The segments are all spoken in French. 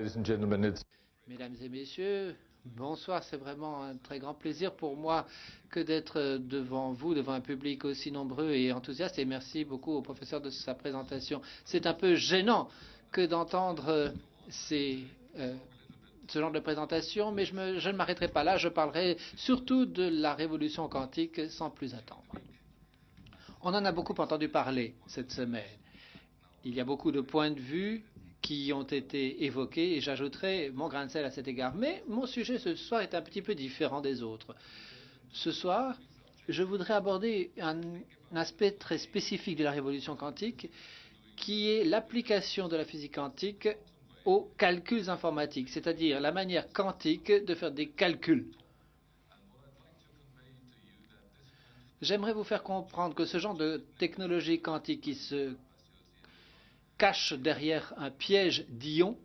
ladies and gentlemen. Mesdames et messieurs, bonsoir. C'est vraiment un très grand plaisir pour moi que d'être devant vous, devant un public aussi nombreux et enthousiaste. Et merci beaucoup au professeur de sa présentation. C'est un peu gênant que d'entendre ce genre de présentation, mais je ne m'arrêterai pas là. Je parlerai surtout de la révolution quantique sans plus attendre. On en a beaucoup entendu parler cette semaine. Il y a beaucoup de points de vue qui ont été évoqués et j'ajouterai mon grain de sel à cet égard. Mais mon sujet ce soir est un petit peu différent des autres. Ce soir, je voudrais aborder un aspect très spécifique de la révolution quantique qui est l'application de la physique quantique aux calculs informatiques, c'est-à-dire la manière quantique de faire des calculs. J'aimerais vous faire comprendre que ce genre de technologie quantique qui se cache derrière un piège d'ions,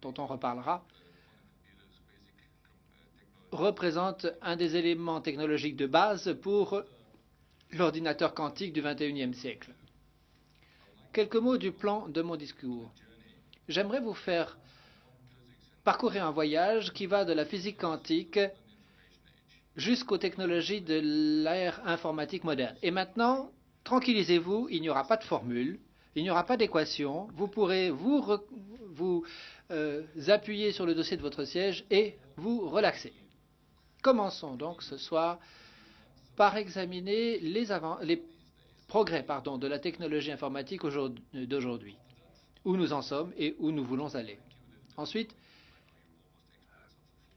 dont on reparlera, représente un des éléments technologiques de base pour l'ordinateur quantique du XXIe siècle. Quelques mots du plan de mon discours. J'aimerais vous faire parcourir un voyage qui va de la physique quantique jusqu'aux technologies de l'ère informatique moderne. Et maintenant, tranquillisez-vous, il n'y aura pas de formule, il n'y aura pas d'équation. Vous pourrez vous appuyer sur le dossier de votre siège et vous relaxer. Commençons donc ce soir par examiner les progrès de la technologie informatique d'aujourd'hui, où nous en sommes et où nous voulons aller. Ensuite,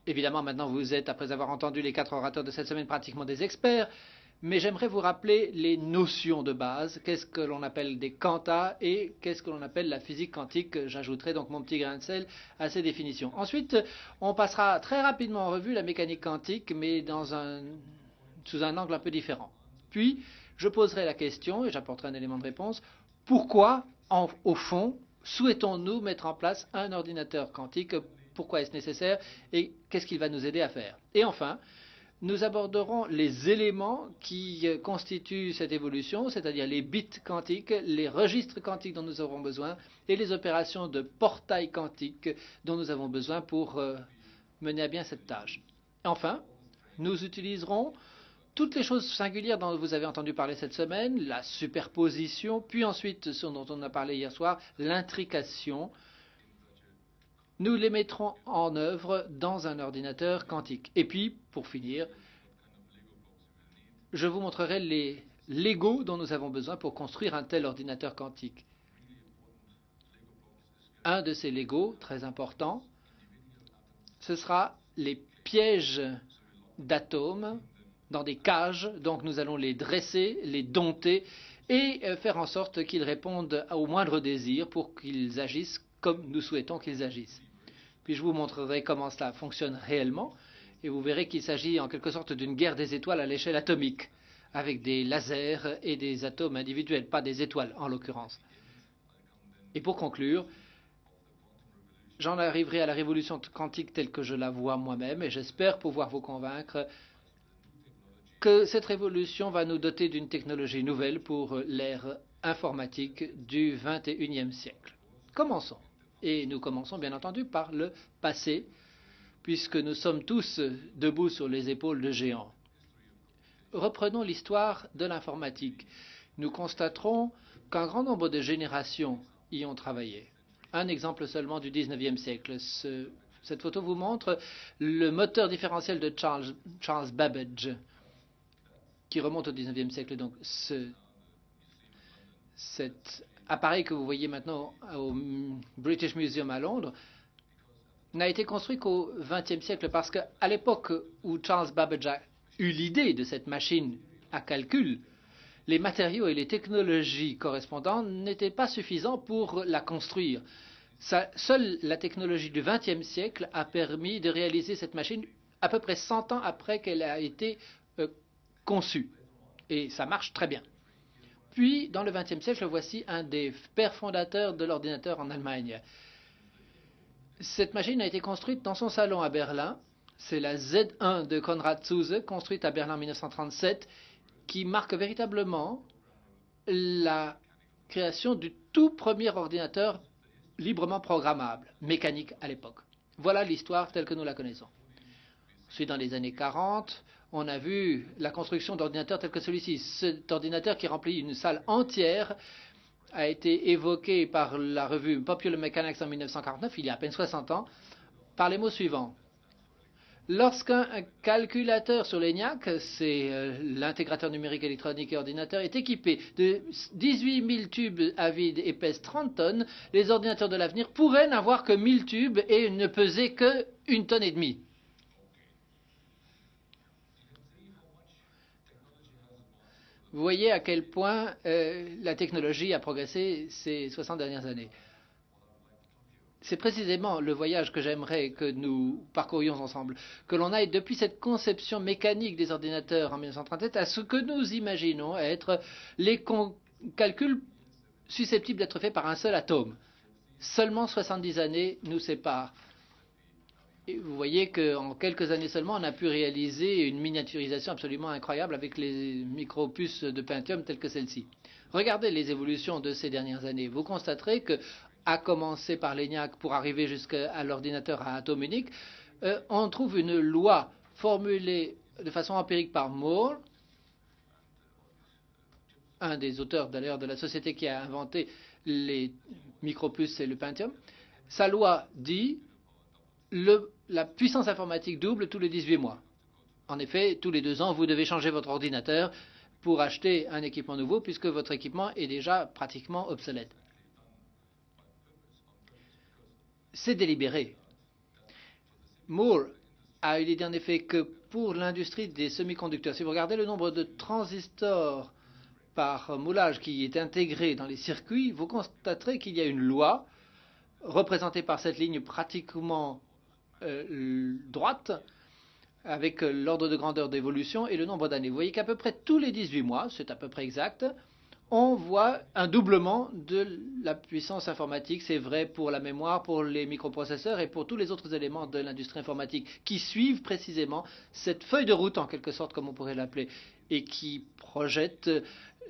évidemment, maintenant vous êtes, après avoir entendu les 4 orateurs de cette semaine, pratiquement des experts, mais j'aimerais vous rappeler les notions de base, qu'est-ce que l'on appelle des quanta et qu'est-ce que l'on appelle la physique quantique. J'ajouterai donc mon petit grain de sel à ces définitions. Ensuite, on passera très rapidement en revue la mécanique quantique, mais sous un angle un peu différent. Puis, je poserai la question, et j'apporterai un élément de réponse, pourquoi, au fond, souhaitons-nous mettre en place un ordinateur quantique? Pourquoi est-ce nécessaire et qu'est-ce qu'il va nous aider à faire? Et enfin, nous aborderons les éléments qui constituent cette évolution, c'est-à-dire les bits quantiques, les registres quantiques dont nous aurons besoin et les opérations de portail quantique dont nous avons besoin pour mener à bien cette tâche. Enfin, nous utiliserons toutes les choses singulières dont vous avez entendu parler cette semaine, la superposition, puis ensuite ce dont on a parlé hier soir, l'intrication. Nous les mettrons en œuvre dans un ordinateur quantique. Et puis, pour finir, je vous montrerai les Legos dont nous avons besoin pour construire un tel ordinateur quantique. Un de ces Legos, très important, ce sera les pièges d'atomes dans des cages. Donc nous allons les dresser, les dompter et faire en sorte qu'ils répondent au moindre désir pour qu'ils agissent comme nous souhaitons qu'ils agissent. Puis je vous montrerai comment cela fonctionne réellement et vous verrez qu'il s'agit en quelque sorte d'une guerre des étoiles à l'échelle atomique, avec des lasers et des atomes individuels, pas des étoiles en l'occurrence. Et pour conclure, j'en arriverai à la révolution quantique telle que je la vois moi-même et j'espère pouvoir vous convaincre que cette révolution va nous doter d'une technologie nouvelle pour l'ère informatique du XXIe siècle. Commençons. Et nous commençons bien entendu par le passé, puisque nous sommes tous debout sur les épaules de géants. Reprenons l'histoire de l'informatique. Nous constaterons qu'un grand nombre de générations y ont travaillé. Un exemple seulement du XIXe siècle. Cette photo vous montre le moteur différentiel de Charles Babbage, qui remonte au XIXe siècle. Donc, cet appareil que vous voyez maintenant au British Museum à Londres n'a été construit qu'au XXe siècle parce qu'à l'époque où Charles Babbage a eu l'idée de cette machine à calcul, les matériaux et les technologies correspondantes n'étaient pas suffisants pour la construire. Seule la technologie du XXe siècle a permis de réaliser cette machine à peu près 100 ans après qu'elle a été conçue. Et ça marche très bien. Puis, dans le XXe siècle, voici un des pères fondateurs de l'ordinateur en Allemagne. Cette machine a été construite dans son salon à Berlin. C'est la Z1 de Konrad Zuse, construite à Berlin en 1937, qui marque véritablement la création du tout premier ordinateur librement programmable, mécanique à l'époque. Voilà l'histoire telle que nous la connaissons. Ensuite, dans les années 40, on a vu la construction d'ordinateurs tels que celui-ci. Cet ordinateur qui remplit une salle entière a été évoqué par la revue Popular Mechanics en 1949, il y a à peine 60 ans, par les mots suivants. Lorsqu'un calculateur sur l'ENIAC, c'est l'intégrateur numérique électronique et ordinateur, est équipé de 18 000 tubes à vide et pèse 30 tonnes, les ordinateurs de l'avenir pourraient n'avoir que 1000 tubes et ne peser que 1,5 tonne. Vous voyez à quel point la technologie a progressé ces 60 dernières années. C'est précisément le voyage que j'aimerais que nous parcourions ensemble, que l'on aille depuis cette conception mécanique des ordinateurs en 1937 à ce que nous imaginons être les calculs susceptibles d'être faits par un seul atome. Seulement 70 années nous séparent. Et vous voyez qu'en quelques années seulement, on a pu réaliser une miniaturisation absolument incroyable avec les micropuces de Pentium telles que celle-ci. Regardez les évolutions de ces dernières années. Vous constaterez que, à commencer par l'ENIAC pour arriver jusqu'à l'ordinateur à atome unique, on trouve une loi formulée de façon empirique par Moore, un des auteurs d'ailleurs de la société qui a inventé les micropuces et le Pentium. Sa loi dit la puissance informatique double tous les 18 mois. En effet, tous les 2 ans, vous devez changer votre ordinateur pour acheter un équipement nouveau puisque votre équipement est déjà pratiquement obsolète. C'est délibéré. Moore a eu l'idée en effet que pour l'industrie des semi-conducteurs, si vous regardez le nombre de transistors par moulage qui est intégré dans les circuits, vous constaterez qu'il y a une loi représentée par cette ligne pratiquement droite, avec l'ordre de grandeur d'évolution et le nombre d'années. Vous voyez qu'à peu près tous les 18 mois, c'est à peu près exact, on voit un doublement de la puissance informatique. C'est vrai pour la mémoire, pour les microprocesseurs et pour tous les autres éléments de l'industrie informatique qui suivent précisément cette feuille de route, en quelque sorte, comme on pourrait l'appeler, et qui projette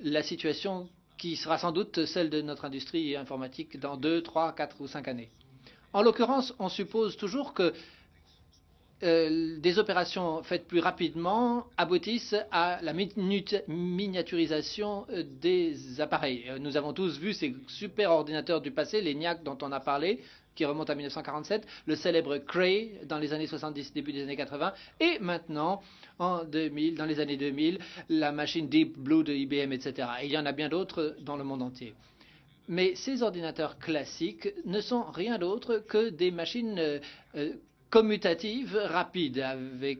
la situation qui sera sans doute celle de notre industrie informatique dans 2, 3, 4 ou 5 années. En l'occurrence, on suppose toujours que des opérations faites plus rapidement aboutissent à la miniaturisation des appareils. Nous avons tous vu ces super ordinateurs du passé, l'ENIAC dont on a parlé, qui remonte à 1947, le célèbre Cray dans les années 70, début des années 80, et maintenant, en 2000, dans les années 2000, la machine Deep Blue de IBM, etc. Et il y en a bien d'autres dans le monde entier. Mais ces ordinateurs classiques ne sont rien d'autre que des machines commutatives rapides, avec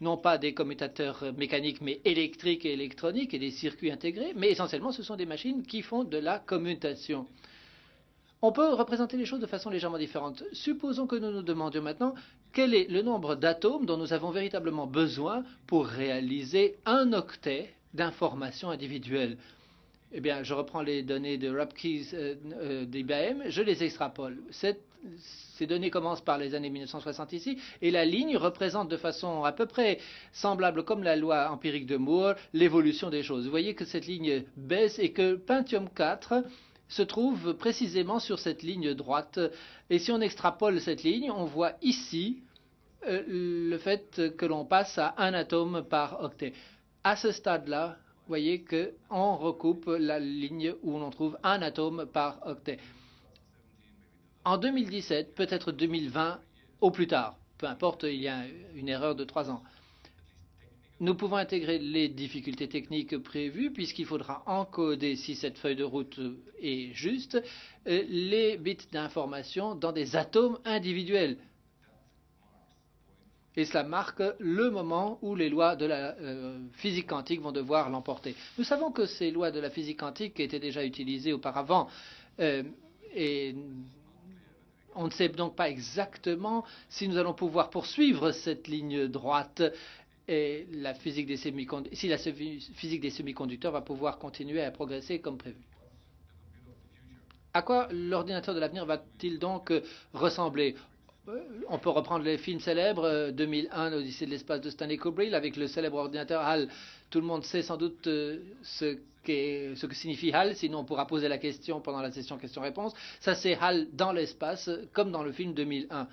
non pas des commutateurs mécaniques, mais électriques et électroniques et des circuits intégrés, mais essentiellement ce sont des machines qui font de la commutation. On peut représenter les choses de façon légèrement différente. Supposons que nous nous demandions maintenant quel est le nombre d'atomes dont nous avons véritablement besoin pour réaliser un octet d'informations individuelles. Eh bien, je reprends les données de Rupkes d'IBM, je les extrapole. Ces données commencent par les années 1960 ici, et la ligne représente de façon à peu près semblable comme la loi empirique de Moore l'évolution des choses. Vous voyez que cette ligne baisse et que Pentium 4 se trouve précisément sur cette ligne droite. Et si on extrapole cette ligne, on voit ici le fait que l'on passe à un atome par octet. À ce stade-là, vous voyez qu'on recoupe la ligne où l'on trouve un atome par octet. En 2017, peut-être 2020, au plus tard, peu importe, il y a une erreur de 3 ans, nous pouvons intégrer les difficultés techniques prévues, puisqu'il faudra encoder, si cette feuille de route est juste, les bits d'information dans des atomes individuels. Et cela marque le moment où les lois de la physique quantique vont devoir l'emporter. Nous savons que ces lois de la physique quantique étaient déjà utilisées auparavant, et on ne sait donc pas exactement si nous allons pouvoir poursuivre cette ligne droite et si la physique des semi-conducteurs va pouvoir continuer à progresser comme prévu. À quoi l'ordinateur de l'avenir va-t-il donc ressembler? On peut reprendre les films célèbres, 2001, l'Odyssée de l'espace de Stanley Kubrick, avec le célèbre ordinateur HAL. Tout le monde sait sans doute ce que signifie HAL, sinon on pourra poser la question pendant la session questions-réponses. Ça, c'est HAL dans l'espace, comme dans le film 2001.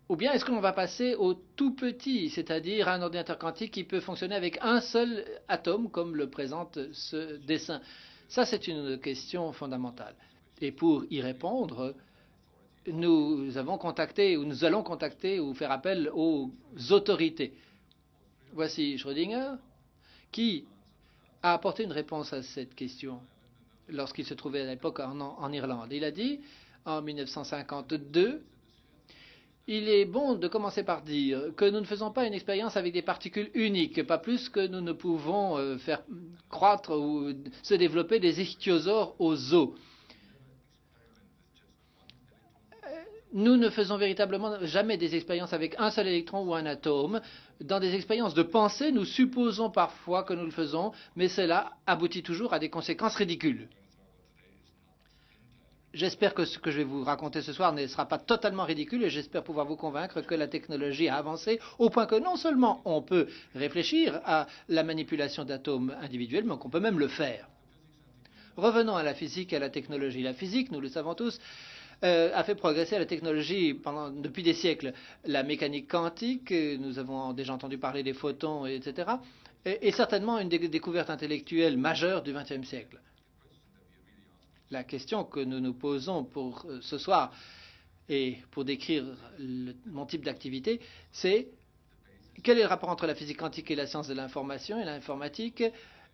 Ou bien est-ce qu'on va passer au tout petit, c'est-à-dire un ordinateur quantique qui peut fonctionner avec un seul atome, comme le présente ce dessin? Ça, c'est une question fondamentale. Et pour y répondre, nous avons contacté, ou nous allons contacter, ou faire appel aux autorités. Voici Schrödinger, qui a apporté une réponse à cette question lorsqu'il se trouvait à l'époque en Irlande. Il a dit, en 1952, il est bon de commencer par dire que nous ne faisons pas une expérience avec des particules uniques, pas plus que nous ne pouvons faire croître ou se développer des ichthyosaures aux eaux. Nous ne faisons véritablement jamais des expériences avec un seul électron ou un atome. Dans des expériences de pensée, nous supposons parfois que nous le faisons, mais cela aboutit toujours à des conséquences ridicules. J'espère que ce que je vais vous raconter ce soir ne sera pas totalement ridicule et j'espère pouvoir vous convaincre que la technologie a avancé au point que non seulement on peut réfléchir à la manipulation d'atomes individuels, mais qu'on peut même le faire. Revenons à la physique et à la technologie. La physique, nous le savons tous, a fait progresser la technologie depuis des siècles. La mécanique quantique, nous avons déjà entendu parler des photons, etc., est certainement une des découvertes intellectuelles majeures du XXe siècle. La question que nous nous posons pour ce soir et pour décrire mon type d'activité, c'est quel est le rapport entre la physique quantique et la science de l'information et l'informatique?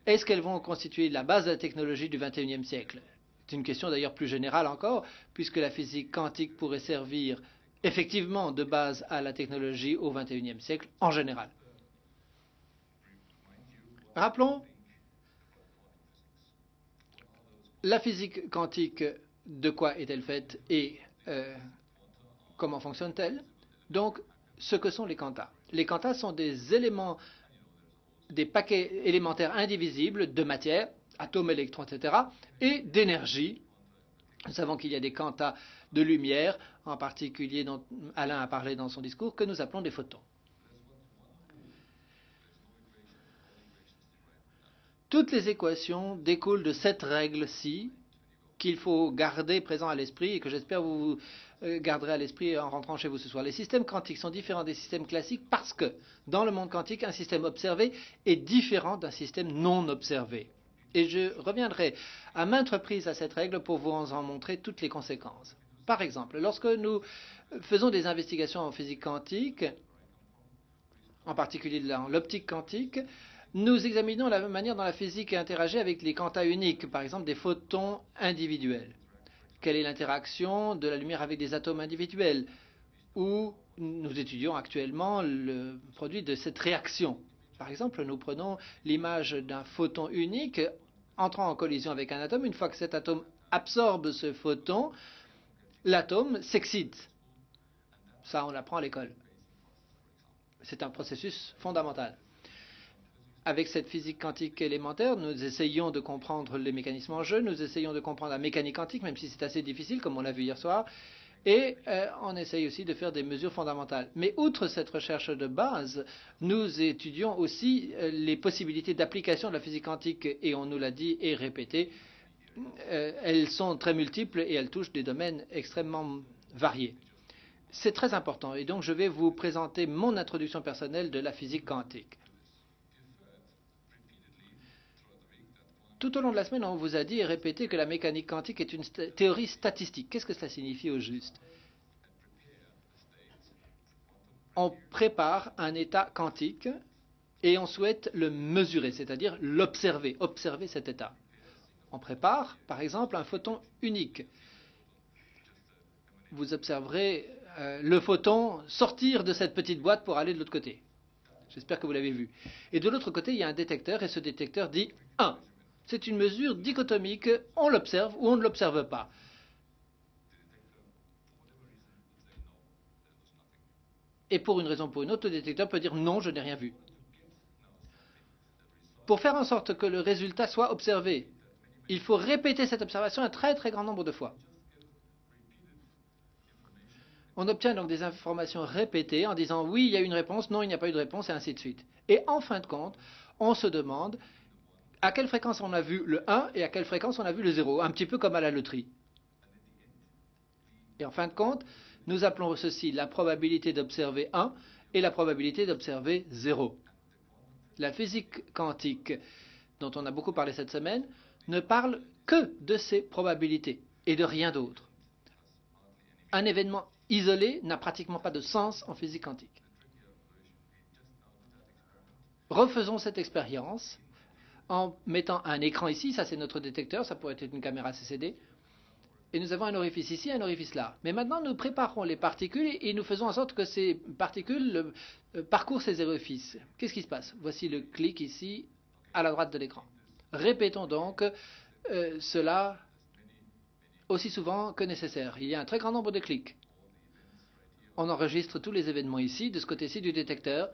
Est-ce qu'elles vont constituer la base de la technologie du XXIe siècle? C'est une question d'ailleurs plus générale encore, puisque la physique quantique pourrait servir effectivement de base à la technologie au XXIe siècle en général. Rappelons, la physique quantique, de quoi est-elle faite et comment fonctionne-t-elle? Donc, ce que sont les quantas. Les quantas sont des éléments, des paquets élémentaires indivisibles de matière, atomes, électrons, etc., et d'énergie. Nous savons qu'il y a des quantas de lumière, en particulier dont Alain a parlé dans son discours, que nous appelons des photons. Toutes les équations découlent de cette règle-ci qu'il faut garder présent à l'esprit et que j'espère vous garderez à l'esprit en rentrant chez vous ce soir. Les systèmes quantiques sont différents des systèmes classiques parce que dans le monde quantique, un système observé est différent d'un système non observé. Et je reviendrai à maintes reprises à cette règle pour vous en montrer toutes les conséquences. Par exemple, lorsque nous faisons des investigations en physique quantique, en particulier dans l'optique quantique, nous examinons la manière dont la physique interagit avec les quantas uniques, par exemple des photons individuels. Quelle est l'interaction de la lumière avec des atomes individuels? Ou nous étudions actuellement le produit de cette réaction. Par exemple, nous prenons l'image d'un photon unique entrant en collision avec un atome. Une fois que cet atome absorbe ce photon, l'atome s'excite. Ça, on l'apprend à l'école. C'est un processus fondamental. Avec cette physique quantique élémentaire, nous essayons de comprendre les mécanismes en jeu, nous essayons de comprendre la mécanique quantique, même si c'est assez difficile, comme on l'a vu hier soir, et on essaye aussi de faire des mesures fondamentales. Mais outre cette recherche de base, nous étudions aussi les possibilités d'application de la physique quantique, et on nous l'a dit et répété, elles sont très multiples et elles touchent des domaines extrêmement variés. C'est très important, et donc je vais vous présenter mon introduction personnelle de la physique quantique. Tout au long de la semaine, on vous a dit et répété que la mécanique quantique est une théorie statistique. Qu'est-ce que cela signifie au juste? On prépare un état quantique et on souhaite le mesurer, c'est-à-dire l'observer, observer cet état. On prépare, par exemple, un photon unique. Vous observerez le photon sortir de cette petite boîte pour aller de l'autre côté. J'espère que vous l'avez vu. Et de l'autre côté, il y a un détecteur et ce détecteur dit 1. C'est une mesure dichotomique, on l'observe ou on ne l'observe pas. Et pour une raison ou pour une autre, le détecteur peut dire non, je n'ai rien vu. Pour faire en sorte que le résultat soit observé, il faut répéter cette observation un très très grand nombre de fois. On obtient donc des informations répétées en disant oui, il y a une réponse, non, il n'y a pas eu de réponse, et ainsi de suite. Et en fin de compte, on se demande à quelle fréquence on a vu le 1 et à quelle fréquence on a vu le 0, un petit peu comme à la loterie. Et en fin de compte, nous appelons ceci la probabilité d'observer 1 et la probabilité d'observer 0. La physique quantique, dont on a beaucoup parlé cette semaine, ne parle que de ces probabilités et de rien d'autre. Un événement isolé n'a pratiquement pas de sens en physique quantique. Refaisons cette expérience en mettant un écran ici, ça c'est notre détecteur, ça pourrait être une caméra CCD, et nous avons un orifice ici, un orifice là. Mais maintenant nous préparons les particules et nous faisons en sorte que ces particules parcourent ces orifices. Qu'est-ce qui se passe? Voici le clic ici à la droite de l'écran. Répétons donc cela aussi souvent que nécessaire. Il y a un très grand nombre de clics. On enregistre tous les événements ici, de ce côté-ci du détecteur.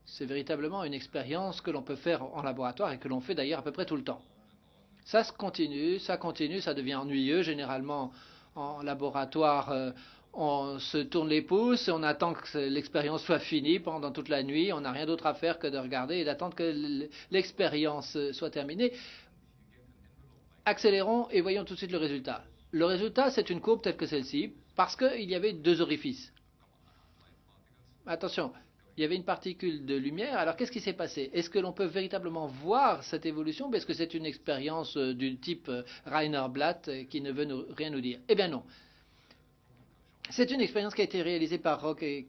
C'est véritablement une expérience que l'on peut faire en laboratoire et que l'on fait d'ailleurs à peu près tout le temps. Ça se continue, ça devient ennuyeux. Généralement, en laboratoire, on se tourne les pouces, on attend que l'expérience soit finie pendant toute la nuit. On n'a rien d'autre à faire que de regarder et d'attendre que l'expérience soit terminée. Accélérons et voyons tout de suite le résultat. Le résultat, c'est une courbe telle que celle-ci, parce qu'il y avait deux orifices. Attention, il y avait une particule de lumière. Alors qu'est-ce qui s'est passé? Est-ce que l'on peut véritablement voir cette évolution, ou est-ce que c'est une expérience du type Rainer Blatt qui ne veut rien nous dire? Eh bien non. C'est une expérience qui a été réalisée par Rock et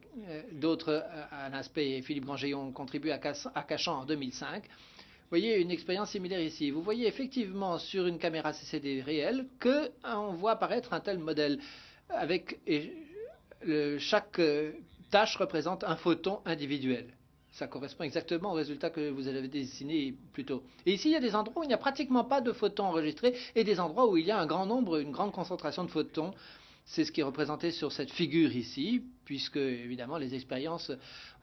d'autres, Alain Aspect et Philippe Grangé ont contribué à Cachan en 2005. Vous voyez une expérience similaire ici. Vous voyez effectivement sur une caméra CCD réelle qu'on voit apparaître un tel modèle avec chaque tâche représente un photon individuel. Ça correspond exactement au résultat que vous avez dessiné plus tôt. Et ici, il y a des endroits où il n'y a pratiquement pas de photons enregistrés et des endroits où il y a un grand nombre, une grande concentration de photons. C'est ce qui est représenté sur cette figure ici, puisque évidemment les expériences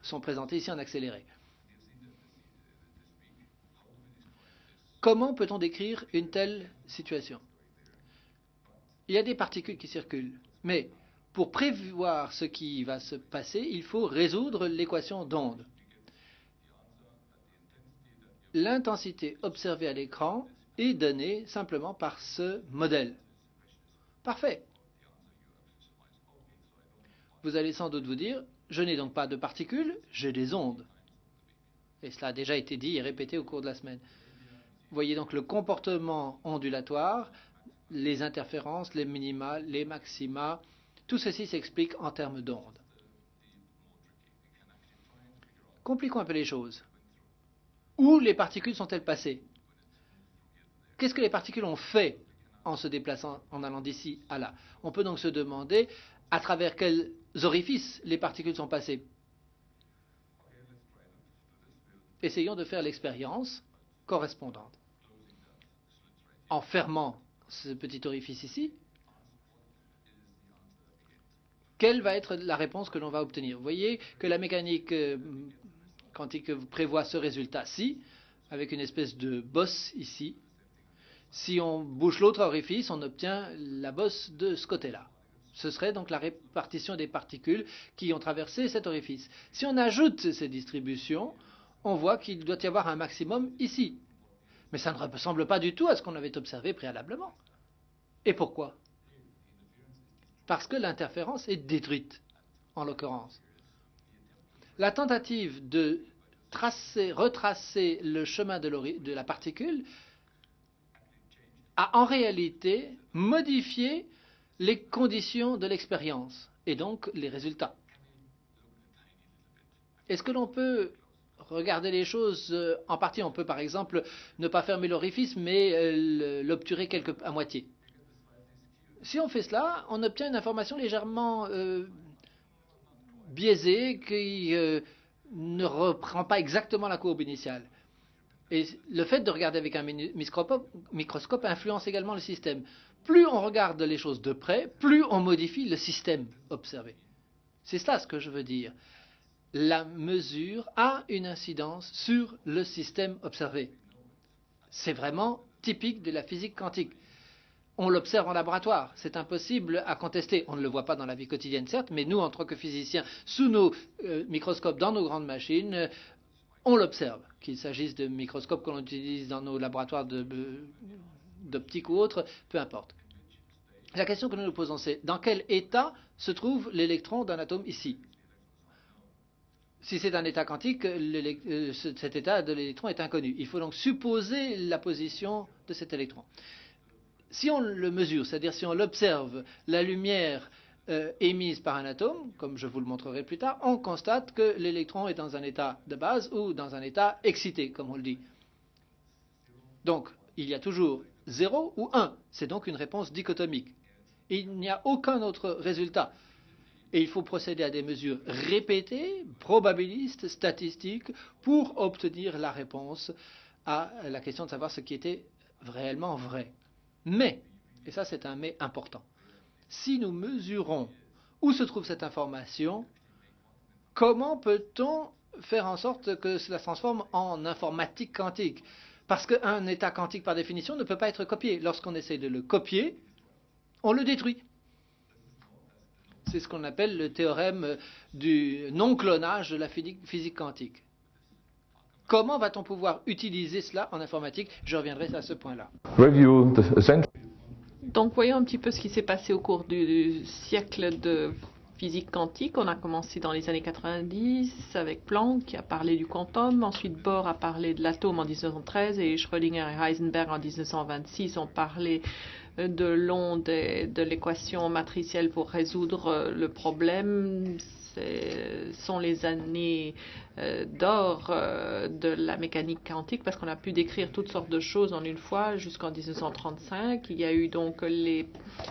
sont présentées ici en accéléré. Comment peut-on décrire une telle situation? Il y a des particules qui circulent, mais pour prévoir ce qui va se passer, il faut résoudre l'équation d'onde. L'intensité observée à l'écran est donnée simplement par ce modèle. Parfait. Vous allez sans doute vous dire, je n'ai donc pas de particules, j'ai des ondes. Et cela a déjà été dit et répété au cours de la semaine. Vous voyez donc le comportement ondulatoire, les interférences, les minima, les maxima, tout ceci s'explique en termes d'ondes. Compliquons un peu les choses. Où les particules sont-elles passées? Qu'est-ce que les particules ont fait en se déplaçant, en allant d'ici à là? On peut donc se demander à travers quels orifices les particules sont passées. Essayons de faire l'expérience correspondante. En fermant ce petit orifice ici, quelle va être la réponse que l'on va obtenir? Vous voyez que la mécanique quantique prévoit ce résultat-ci, avec une espèce de bosse ici. Si on bouche l'autre orifice, on obtient la bosse de ce côté-là. Ce serait donc la répartition des particules qui ont traversé cet orifice. Si on ajoute ces distributions, on voit qu'il doit y avoir un maximum ici. Mais ça ne ressemble pas du tout à ce qu'on avait observé préalablement. Et pourquoi? Parce que l'interférence est détruite, en l'occurrence. La tentative de retracer le chemin de la particule a en réalité modifié les conditions de l'expérience et donc les résultats. Est-ce que l'on peut regarder les choses en partie? On peut par exemple ne pas fermer l'orifice mais l'obturer à moitié. Si on fait cela, on obtient une information légèrement biaisée qui ne reprend pas exactement la courbe initiale. Et le fait de regarder avec un microscope influence également le système. Plus on regarde les choses de près, plus on modifie le système observé. C'est cela ce que je veux dire. La mesure a une incidence sur le système observé. C'est vraiment typique de la physique quantique. On l'observe en laboratoire. C'est impossible à contester. On ne le voit pas dans la vie quotidienne, certes, mais nous, en tant que physiciens, sous nos microscopes, dans nos grandes machines, on l'observe. Qu'il s'agisse de microscopes que l'on utilise dans nos laboratoires d'optique ou autres, peu importe. La question que nous nous posons, c'est dans quel état se trouve l'électron d'un atome ici? Si c'est un état quantique, cet état de l'électron est inconnu. Il faut donc supposer la position de cet électron. Si on le mesure, c'est-à-dire si on l'observe, la lumière émise par un atome, comme je vous le montrerai plus tard, on constate que l'électron est dans un état de base ou dans un état excité, comme on le dit. Donc, il y a toujours 0 ou 1. C'est donc une réponse dichotomique. Il n'y a aucun autre résultat. Et il faut procéder à des mesures répétées, probabilistes, statistiques, pour obtenir la réponse à la question de savoir ce qui était réellement vrai. Mais, et ça c'est un mais important, si nous mesurons où se trouve cette information, comment peut-on faire en sorte que cela se transforme en informatique quantique? Parce qu'un état quantique, par définition, ne peut pas être copié. Lorsqu'on essaie de le copier, on le détruit. C'est ce qu'on appelle le théorème du non-clonage de la physique quantique. Comment va-t-on pouvoir utiliser cela en informatique? Je reviendrai à ce point-là. Donc voyons un petit peu ce qui s'est passé au cours du siècle de physique quantique. On a commencé dans les années 90 avec Planck qui a parlé du quantum. Ensuite Bohr a parlé de l'atome en 1913 et Schrödinger et Heisenberg en 1926 ont parlé de l'onde et de l'équation matricielle pour résoudre le problème. Ce sont les années d'or de la mécanique quantique parce qu'on a pu décrire toutes sortes de choses en une fois jusqu'en 1935. Il y a eu donc les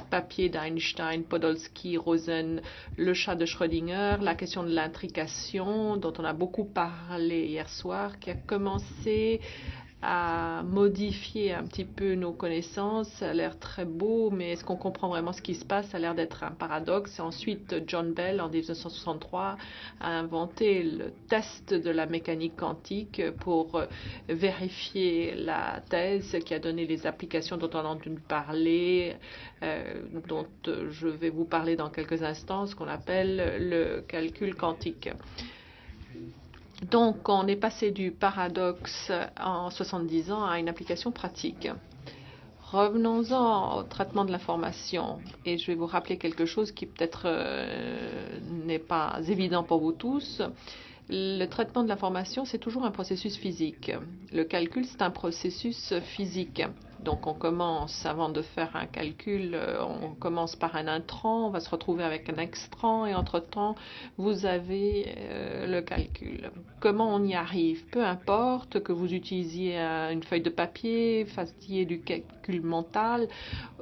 papiers d'Einstein, Podolsky, Rosen, le chat de Schrödinger, la question de l'intrication dont on a beaucoup parlé hier soir qui a commencé à modifier un petit peu nos connaissances. Ça a l'air très beau, mais est-ce qu'on comprend vraiment ce qui se passe? Ça a l'air d'être un paradoxe. Et ensuite, John Bell, en 1963, a inventé le test de la mécanique quantique pour vérifier la thèse qui a donné les applications dont on a entendu parler, dont je vais vous parler dans quelques instants, ce qu'on appelle le calcul quantique. Donc, on est passé du paradoxe en 70 ans à une application pratique. Revenons-en au traitement de l'information. Et je vais vous rappeler quelque chose qui peut-être n'est pas évident pour vous tous. Le traitement de l'information, c'est toujours un processus physique. Le calcul, c'est un processus physique. Donc on commence, avant de faire un calcul, on commence par un intrant, on va se retrouver avec un extrant et entre-temps, vous avez le calcul. Comment on y arrive? Peu importe que vous utilisiez une feuille de papier, fassiez du calcul mental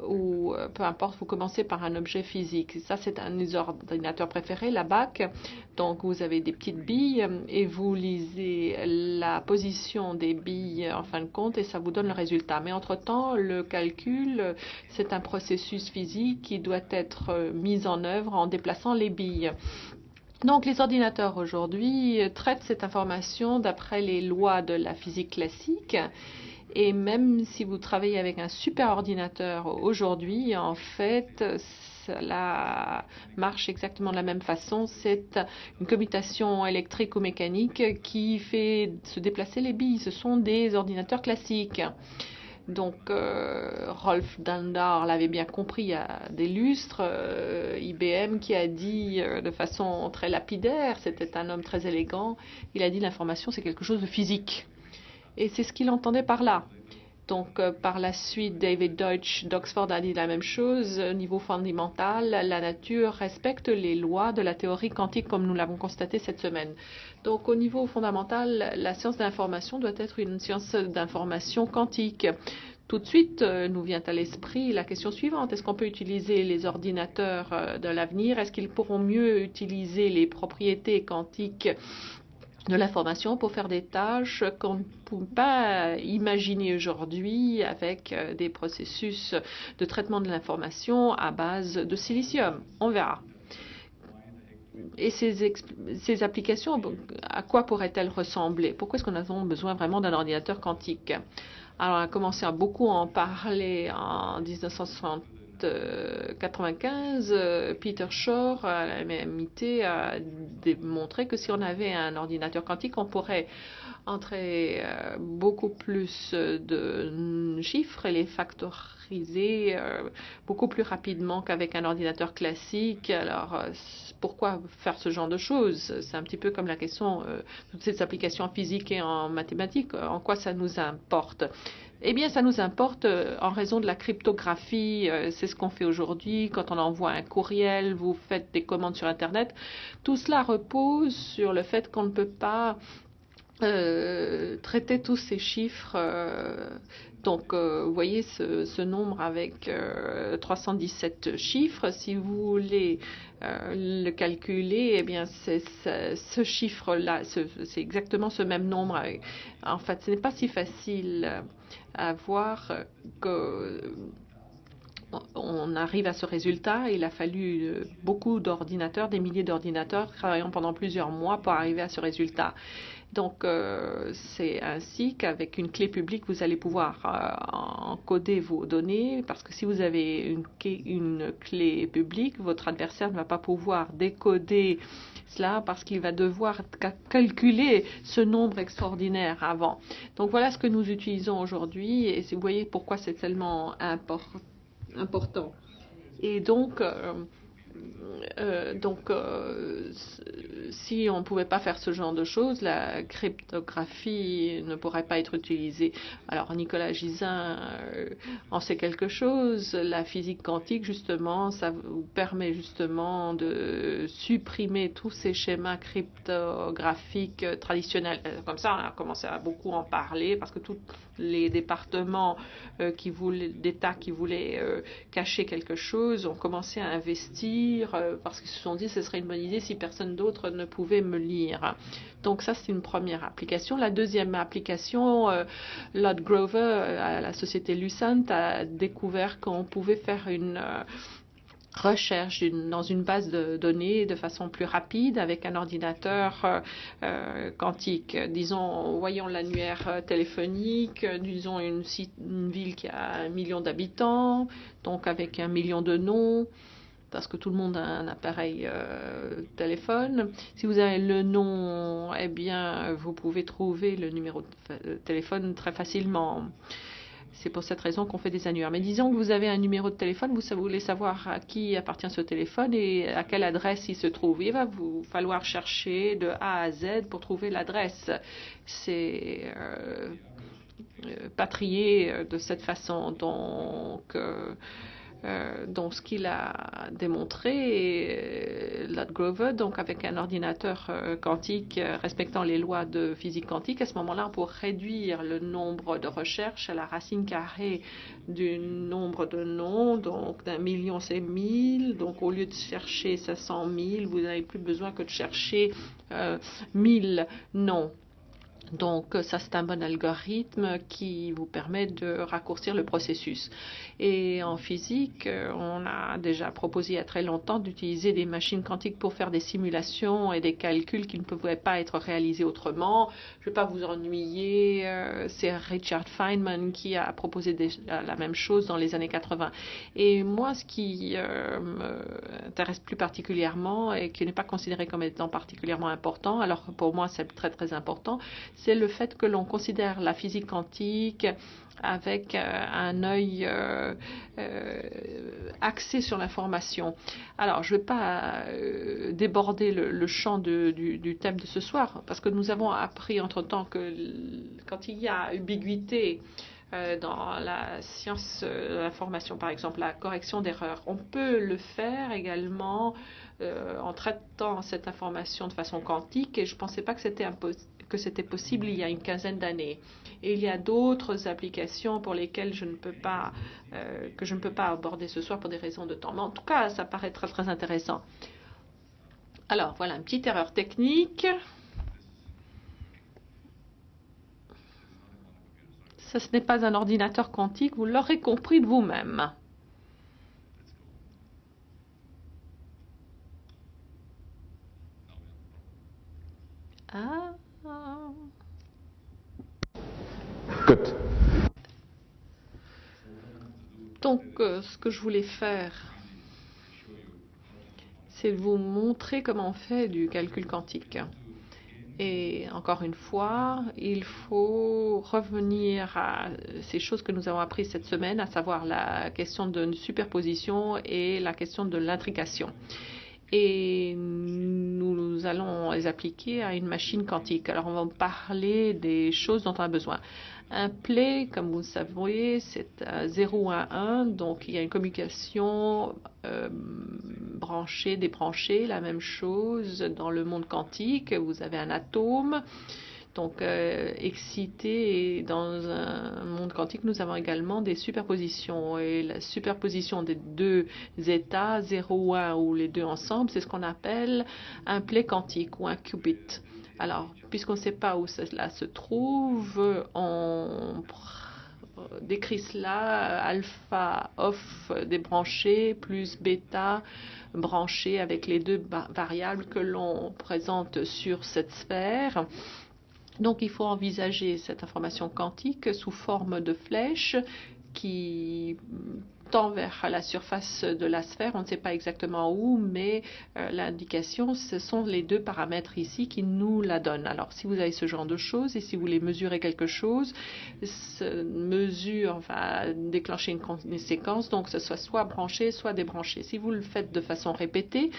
ou peu importe, vous commencez par un objet physique. Ça, c'est un de mes ordinateurs préférés, la BAC. Donc vous avez des petites billes et vous lisez la position des billes en fin de compte et ça vous donne le résultat. Mais entre-temps, le calcul, c'est un processus physique qui doit être mis en œuvre en déplaçant les billes. Donc les ordinateurs aujourd'hui traitent cette information d'après les lois de la physique classique. Et même si vous travaillez avec un super ordinateur aujourd'hui, en fait, cela marche exactement de la même façon. C'est une commutation électrique ou mécanique qui fait se déplacer les billes. Ce sont des ordinateurs classiques. Donc, Rolf Dandar l'avait bien compris il y a des lustres. IBM qui a dit de façon très lapidaire, c'était un homme très élégant, il a dit l'information c'est quelque chose de physique. Et c'est ce qu'il entendait par là. Donc, par la suite, David Deutsch d'Oxford a dit la même chose. Au niveau fondamental, la nature respecte les lois de la théorie quantique comme nous l'avons constaté cette semaine. Donc, au niveau fondamental, la science de l'information doit être une science d'information quantique. Tout de suite, nous vient à l'esprit la question suivante. Est-ce qu'on peut utiliser les ordinateurs de l'avenir? Est-ce qu'ils pourront mieux utiliser les propriétés quantiques de l'information pour faire des tâches qu'on ne peut pas imaginer aujourd'hui avec des processus de traitement de l'information à base de silicium? On verra. Et ces applications, à quoi pourraient-elles ressembler? Pourquoi est-ce qu'on a besoin vraiment d'un ordinateur quantique? Alors, on a commencé à beaucoup en parler en 1995. Peter Shor à la MIT a démontré que si on avait un ordinateur quantique, on pourrait entrer beaucoup plus de chiffres et les factoriser beaucoup plus rapidement qu'avec un ordinateur classique. Alors, pourquoi faire ce genre de choses? C'est un petit peu comme la question de toutes ces applications en physique et en mathématiques. En quoi ça nous importe? Eh bien, ça nous importe en raison de la cryptographie. C'est ce qu'on fait aujourd'hui. Quand on envoie un courriel, vous faites des commandes sur Internet. Tout cela repose sur le fait qu'on ne peut pas traiter tous ces chiffres. Donc, vous voyez ce nombre avec 317 chiffres. Si vous voulez le calculer, eh bien, ce chiffre-là, c'est exactement ce même nombre. En fait, ce n'est pas si facile à voir que on arrive à ce résultat. Il a fallu beaucoup d'ordinateurs, des milliers d'ordinateurs, travaillant pendant plusieurs mois pour arriver à ce résultat. Donc, c'est ainsi qu'avec une clé publique, vous allez pouvoir encoder vos données, parce que si vous avez une clé publique, votre adversaire ne va pas pouvoir décoder cela parce qu'il va devoir calculer ce nombre extraordinaire avant. Donc, voilà ce que nous utilisons aujourd'hui, et vous voyez pourquoi c'est tellement important. Et donc, si on ne pouvait pas faire ce genre de choses, la cryptographie ne pourrait pas être utilisée. Alors, Nicolas Gisin en sait quelque chose. La physique quantique, justement, ça vous permet justement de supprimer tous ces schémas cryptographiques traditionnels. Comme ça, on a commencé à beaucoup en parler parce que tous les départements d'État qui voulaient cacher quelque chose ont commencé à investir parce qu'ils se sont dit que ce serait une bonne idée si personne d'autre ne pouvait me lire. Donc ça, c'est une première application. La deuxième application, Lord Grover, à la société Lucent, a découvert qu'on pouvait faire une recherche dans une base de données de façon plus rapide avec un ordinateur quantique. Disons, voyons l'annuaire téléphonique, disons une ville qui a 1 million d'habitants, donc avec 1 million de noms, parce que tout le monde a un appareil téléphone. Si vous avez le nom, eh bien, vous pouvez trouver le numéro de téléphone très facilement. C'est pour cette raison qu'on fait des annuaires. Mais disons que vous avez un numéro de téléphone, vous voulez savoir à qui appartient ce téléphone et à quelle adresse il se trouve. Il va vous falloir chercher de A à Z pour trouver l'adresse. C'est patrié de cette façon. Donc, ce qu'il a démontré, Lord Grover, donc avec un ordinateur quantique respectant les lois de physique quantique, à ce moment-là, on pourrait réduire le nombre de recherches à la racine carrée du nombre de noms. Donc, d'1 million, c'est 1000. Donc, au lieu de chercher 500 000, vous n'avez plus besoin que de chercher 1000 noms. Donc ça, c'est un bon algorithme qui vous permet de raccourcir le processus. Et en physique, on a déjà proposé il y a très longtemps d'utiliser des machines quantiques pour faire des simulations et des calculs qui ne pouvaient pas être réalisés autrement. Je ne vais pas vous ennuyer, c'est Richard Feynman qui a proposé la même chose dans les années 80. Et moi, ce qui m'intéresse plus particulièrement et qui n'est pas considéré comme étant particulièrement important, alors que pour moi c'est très très important, c'est le fait que l'on considère la physique quantique avec un œil axé sur l'information. Alors, je ne vais pas déborder le champ du thème de ce soir, parce que nous avons appris entre-temps que quand il y a ambiguïté dans la science de l'information, par exemple, la correction d'erreurs, on peut le faire également en traitant cette information de façon quantique, et je ne pensais pas que c'était possible il y a une quinzaine d'années. Et il y a d'autres applications pour lesquelles je ne peux pas aborder ce soir pour des raisons de temps. Mais en tout cas, ça paraît très très intéressant. Alors, voilà une petite erreur technique. Ça, ce n'est pas un ordinateur quantique, vous l'aurez compris de vous-même. Good. Donc, ce que je voulais faire, c'est de vous montrer comment on fait du calcul quantique. Et encore une fois, il faut revenir à ces choses que nous avons apprises cette semaine, à savoir la question de superposition et la question de l'intrication. Et nous allons les appliquer à une machine quantique. Alors, on va parler des choses dont on a besoin. Un play, comme vous le savez, c'est un 0 ou un 1, donc il y a une communication branchée, débranchée, la même chose dans le monde quantique. Vous avez un atome, donc excité, et dans un monde quantique, nous avons également des superpositions. Et la superposition des deux états, 0 ou 1, ou les deux ensemble, c'est ce qu'on appelle un play quantique ou un qubit. Alors, puisqu'on ne sait pas où cela se trouve, on décrit cela alpha off débranché plus bêta branché avec les deux variables que l'on présente sur cette sphère. Donc, il faut envisager cette information quantique sous forme de flèche qui tend vers la surface de la sphère. On ne sait pas exactement où, mais l'indication, ce sont les deux paramètres ici qui nous la donnent. Alors, si vous avez ce genre de choses et si vous voulez mesurer quelque chose, cette mesure va déclencher une séquence, donc ce soit branché, soit débranché. Si vous le faites de façon répétée,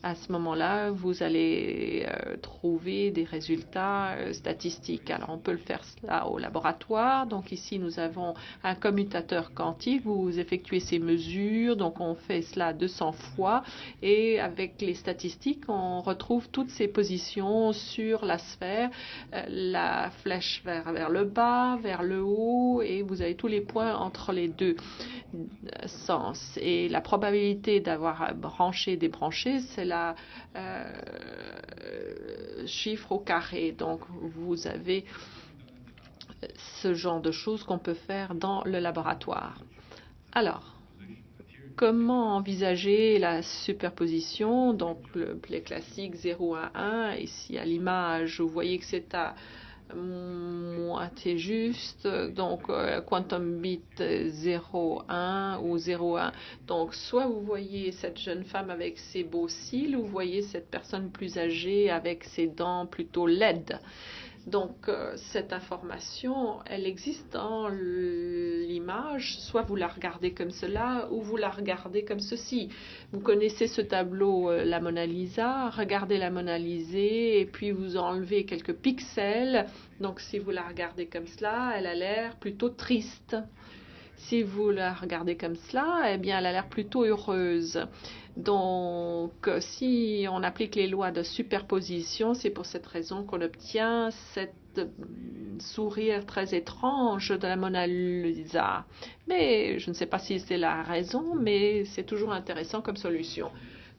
à ce moment-là, vous allez trouver des résultats statistiques. Alors, on peut le faire cela au laboratoire. Donc, ici, nous avons un commutateur quantique. Vous effectuez ces mesures. Donc, on fait cela 200 fois. Et avec les statistiques, on retrouve toutes ces positions sur la sphère. La flèche vers le bas, vers le haut. Et vous avez tous les points entre les deux sens. Et la probabilité d'avoir branché, débranché, c'est la chiffre au carré. Donc, vous avez ce genre de choses qu'on peut faire dans le laboratoire. Alors, comment envisager la superposition? Donc, le play classique 0 à 1. Ici, à l'image, vous voyez que c'est à moitié juste. Donc, quantum bit 0, 1 ou 0, 1. Donc, soit vous voyez cette jeune femme avec ses beaux cils, ou vous voyez cette personne plus âgée avec ses dents plutôt laides. Donc, cette information, elle existe dans l'image. Soit vous la regardez comme cela, ou vous la regardez comme ceci. Vous connaissez ce tableau, la Mona Lisa. Regardez la Mona Lisa et puis vous enlevez quelques pixels. Donc, si vous la regardez comme cela, elle a l'air plutôt triste. Si vous la regardez comme cela, eh bien, elle a l'air plutôt heureuse. Donc, si on applique les lois de superposition, c'est pour cette raison qu'on obtient cette sourire très étrange de la Mona Lisa. Mais je ne sais pas si c'est la raison, mais c'est toujours intéressant comme solution.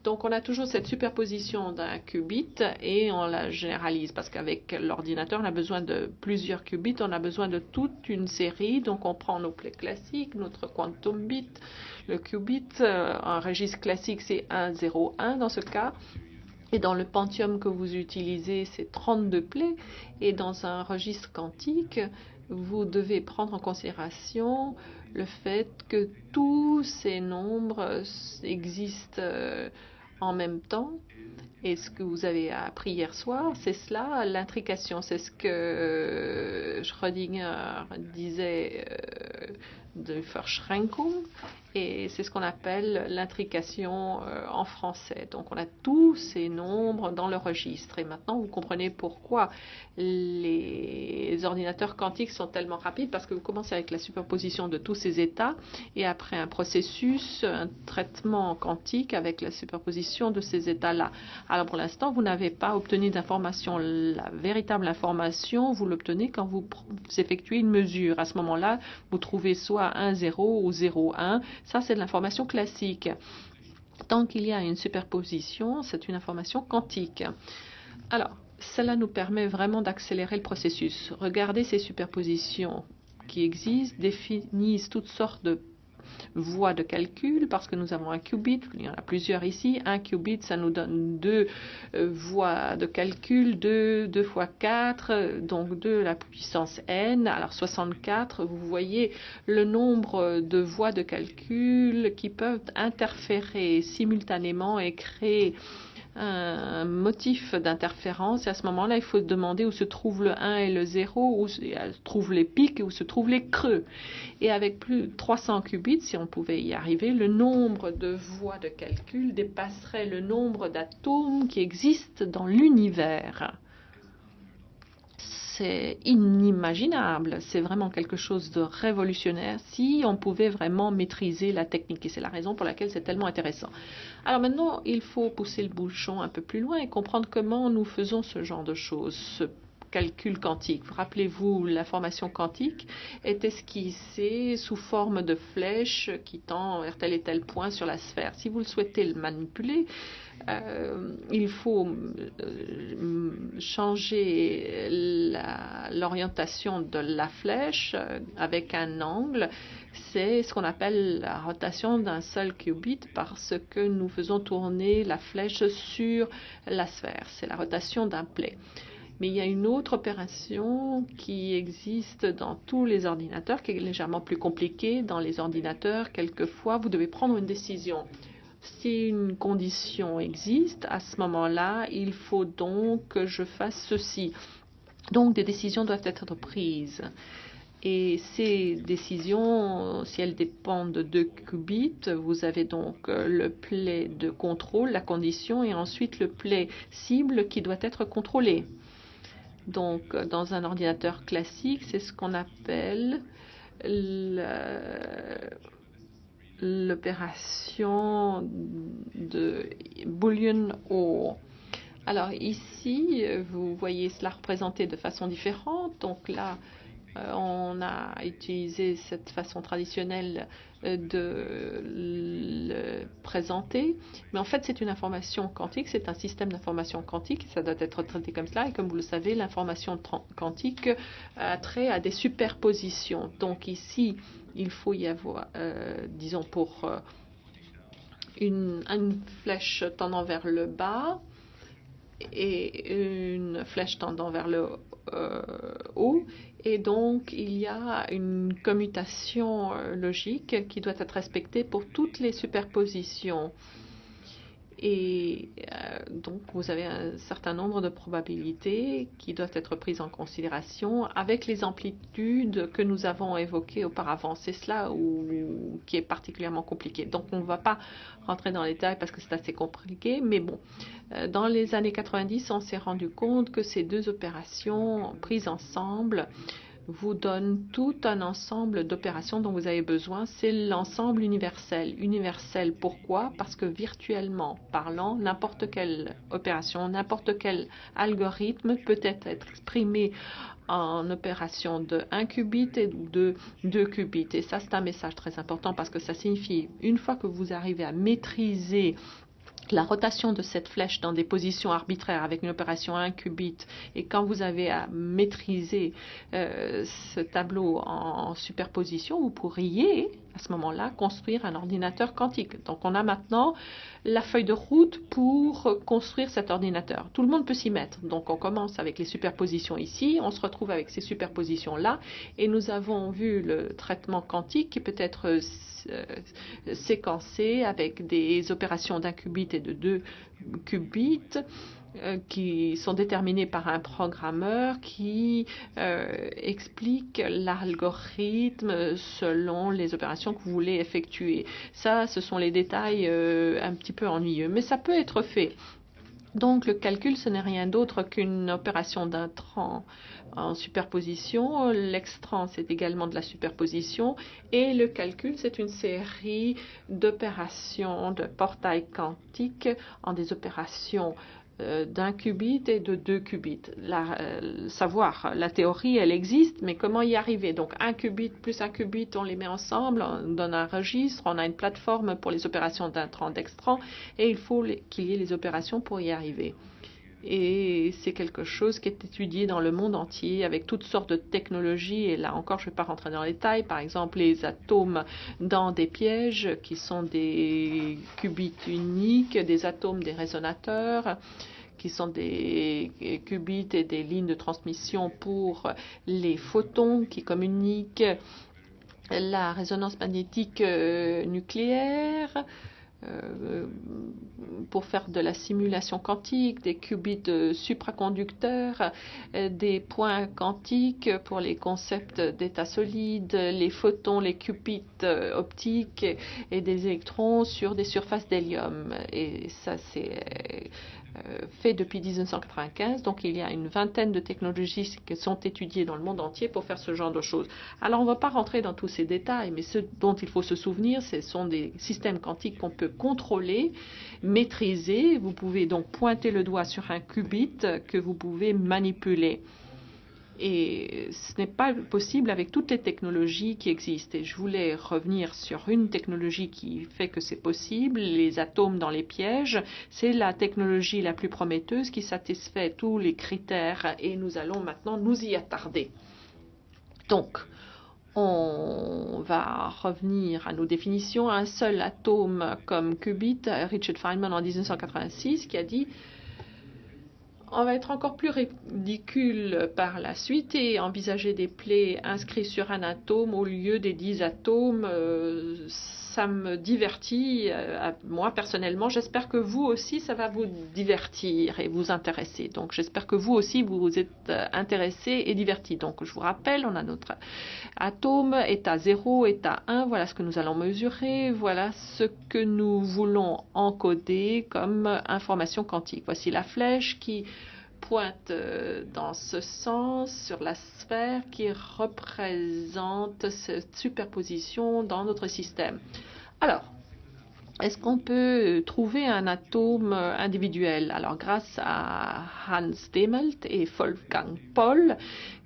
Donc, on a toujours cette superposition d'un qubit et on la généralise parce qu'avec l'ordinateur, on a besoin de plusieurs qubits, on a besoin de toute une série. Donc, on prend nos plays classiques, notre quantum bit, le qubit. Un registre classique, c'est 1, 0, 1 dans ce cas. Et dans le Pentium que vous utilisez, c'est 32 plays. Et dans un registre quantique, vous devez prendre en considération le fait que tous ces nombres existent en même temps. Et ce que vous avez appris hier soir, c'est cela, l'intrication. C'est ce que Schrödinger disait de Verschränkung. Et c'est ce qu'on appelle l'intrication en français. Donc, on a tous ces nombres dans le registre. Et maintenant, vous comprenez pourquoi les ordinateurs quantiques sont tellement rapides, parce que vous commencez avec la superposition de tous ces états, et après un processus, un traitement quantique avec la superposition de ces états-là. Alors, pour l'instant, vous n'avez pas obtenu d'information. La véritable information, vous l'obtenez quand vous effectuez une mesure. À ce moment-là, vous trouvez soit 1, 0 ou 0, 1. Ça, c'est de l'information classique. Tant qu'il y a une superposition, c'est une information quantique. Alors, cela nous permet vraiment d'accélérer le processus. Regardez ces superpositions qui existent, définissent toutes sortes de voies de calcul parce que nous avons un qubit, il y en a plusieurs ici. Un qubit, ça nous donne 2 voies de calcul, 2 fois 4, donc 2 la puissance n, alors 64. Vous voyez le nombre de voies de calcul qui peuvent interférer simultanément et créer un motif d'interférence. Et à ce moment-là, il faut demander où se trouve le 1 et le 0, où se trouvent les pics et où se trouvent les creux. Et avec plus de 300 qubits, si on pouvait y arriver, le nombre de voies de calcul dépasserait le nombre d'atomes qui existent dans l'univers. C'est inimaginable, c'est vraiment quelque chose de révolutionnaire si on pouvait vraiment maîtriser la technique. Et c'est la raison pour laquelle c'est tellement intéressant. Alors maintenant, il faut pousser le bouchon un peu plus loin et comprendre comment nous faisons ce genre de choses, ce calcul quantique. Rappelez-vous, l'information quantique est esquissée sous forme de flèches qui tend vers tel et tel point sur la sphère. Si vous le souhaitez le manipuler, il faut changer l'orientation de la flèche avec un angle. C'est ce qu'on appelle la rotation d'un seul qubit parce que nous faisons tourner la flèche sur la sphère. C'est la rotation d'un play. Mais il y a une autre opération qui existe dans tous les ordinateurs, qui est légèrement plus compliquée. Dans les ordinateurs, quelquefois, vous devez prendre une décision. Si une condition existe, à ce moment-là, il faut donc que je fasse ceci. Donc, des décisions doivent être prises. Et ces décisions, si elles dépendent de 2 qubits, vous avez donc le play de contrôle, la condition, et ensuite le play cible qui doit être contrôlé. Donc, dans un ordinateur classique, c'est ce qu'on appelle l'opération de Boolean OR. Alors ici, vous voyez cela représenté de façon différente. Donc là, on a utilisé cette façon traditionnelle de le présenter. Mais en fait, c'est une information quantique, c'est un système d'information quantique. Ça doit être traité comme cela. Et comme vous le savez, l'information quantique a trait à des superpositions. Donc ici, il faut y avoir, disons, pour une flèche tendant vers le bas et une flèche tendant vers le haut. Et donc, il y a une commutation logique qui doit être respectée pour toutes les superpositions. Et donc, vous avez un certain nombre de probabilités qui doivent être prises en considération avec les amplitudes que nous avons évoquées auparavant. C'est cela qui est particulièrement compliqué. Donc, on ne va pas rentrer dans les détails parce que c'est assez compliqué. Mais bon, dans les années 90, on s'est rendu compte que ces deux opérations prises ensemble vous donne tout un ensemble d'opérations dont vous avez besoin. C'est l'ensemble universel. Universel, pourquoi? Parce que virtuellement parlant, n'importe quelle opération, n'importe quel algorithme peut être exprimé en opération de 1 qubit et de 2 qubits. Et ça, c'est un message très important parce que ça signifie, une fois que vous arrivez à maîtriser la rotation de cette flèche dans des positions arbitraires avec une opération à 1 qubit, et quand vous avez à maîtriser ce tableau en superposition, vous pourriez à ce moment-là construire un ordinateur quantique. Donc on a maintenant la feuille de route pour construire cet ordinateur. Tout le monde peut s'y mettre. Donc on commence avec les superpositions ici, on se retrouve avec ces superpositions-là, et nous avons vu le traitement quantique qui peut être séquencé avec des opérations d'1 qubit et de 2 qubits qui sont déterminés par un programmeur qui explique l'algorithme selon les opérations que vous voulez effectuer. Ça, ce sont les détails un petit peu ennuyeux, mais ça peut être fait. Donc le calcul, ce n'est rien d'autre qu'une opération d'intrant en superposition. L'extrant, c'est également de la superposition. Et le calcul, c'est une série d'opérations de portail quantique en des opérations d'1 qubit et de 2 qubits. Savoir, la théorie, elle existe, mais comment y arriver? Donc 1 qubit plus 1 qubit, on les met ensemble, on donne un registre, on a une plateforme pour les opérations d'intrant, d'extrant, et il faut qu'il y ait les opérations pour y arriver. Et c'est quelque chose qui est étudié dans le monde entier avec toutes sortes de technologies. Et là encore, je ne vais pas rentrer dans les détails. Par exemple, les atomes dans des pièges qui sont des qubits uniques, des atomes des résonateurs qui sont des qubits et des lignes de transmission pour les photons qui communiquent, la résonance magnétique nucléaire, pour faire de la simulation quantique, des qubits supraconducteurs, des points quantiques pour les concepts d'état solide, les photons, les qubits optiques et des électrons sur des surfaces d'hélium. Et ça, c'est fait depuis 1995, donc il y a une vingtaine de technologies qui sont étudiées dans le monde entier pour faire ce genre de choses. Alors on ne va pas rentrer dans tous ces détails, mais ce dont il faut se souvenir, ce sont des systèmes quantiques qu'on peut contrôler, maîtriser. Vous pouvez donc pointer le doigt sur un qubit que vous pouvez manipuler. Et ce n'est pas possible avec toutes les technologies qui existent. Et je voulais revenir sur une technologie qui fait que c'est possible, les atomes dans les pièges. C'est la technologie la plus prometteuse qui satisfait tous les critères et nous allons maintenant nous y attarder. Donc, on va revenir à nos définitions. Un seul atome comme qubit, Richard Feynman en 1986 qui a dit: on va être encore plus ridicule par la suite et envisager des plaies inscrits sur un atome au lieu des 10 atomes. Ça me divertit, moi personnellement. J'espère que vous aussi, ça va vous divertir et vous intéresser. Donc j'espère que vous aussi, vous êtes intéressés et divertis. Donc je vous rappelle, on a notre atome, état 0, état 1. Voilà ce que nous allons mesurer. Voilà ce que nous voulons encoder comme information quantique. Voici la flèche qui pointe dans ce sens sur la sphère qui représente cette superposition dans notre système. Alors, est-ce qu'on peut trouver un atome individuel? Alors, grâce à Hans Dehmelt et Wolfgang Paul,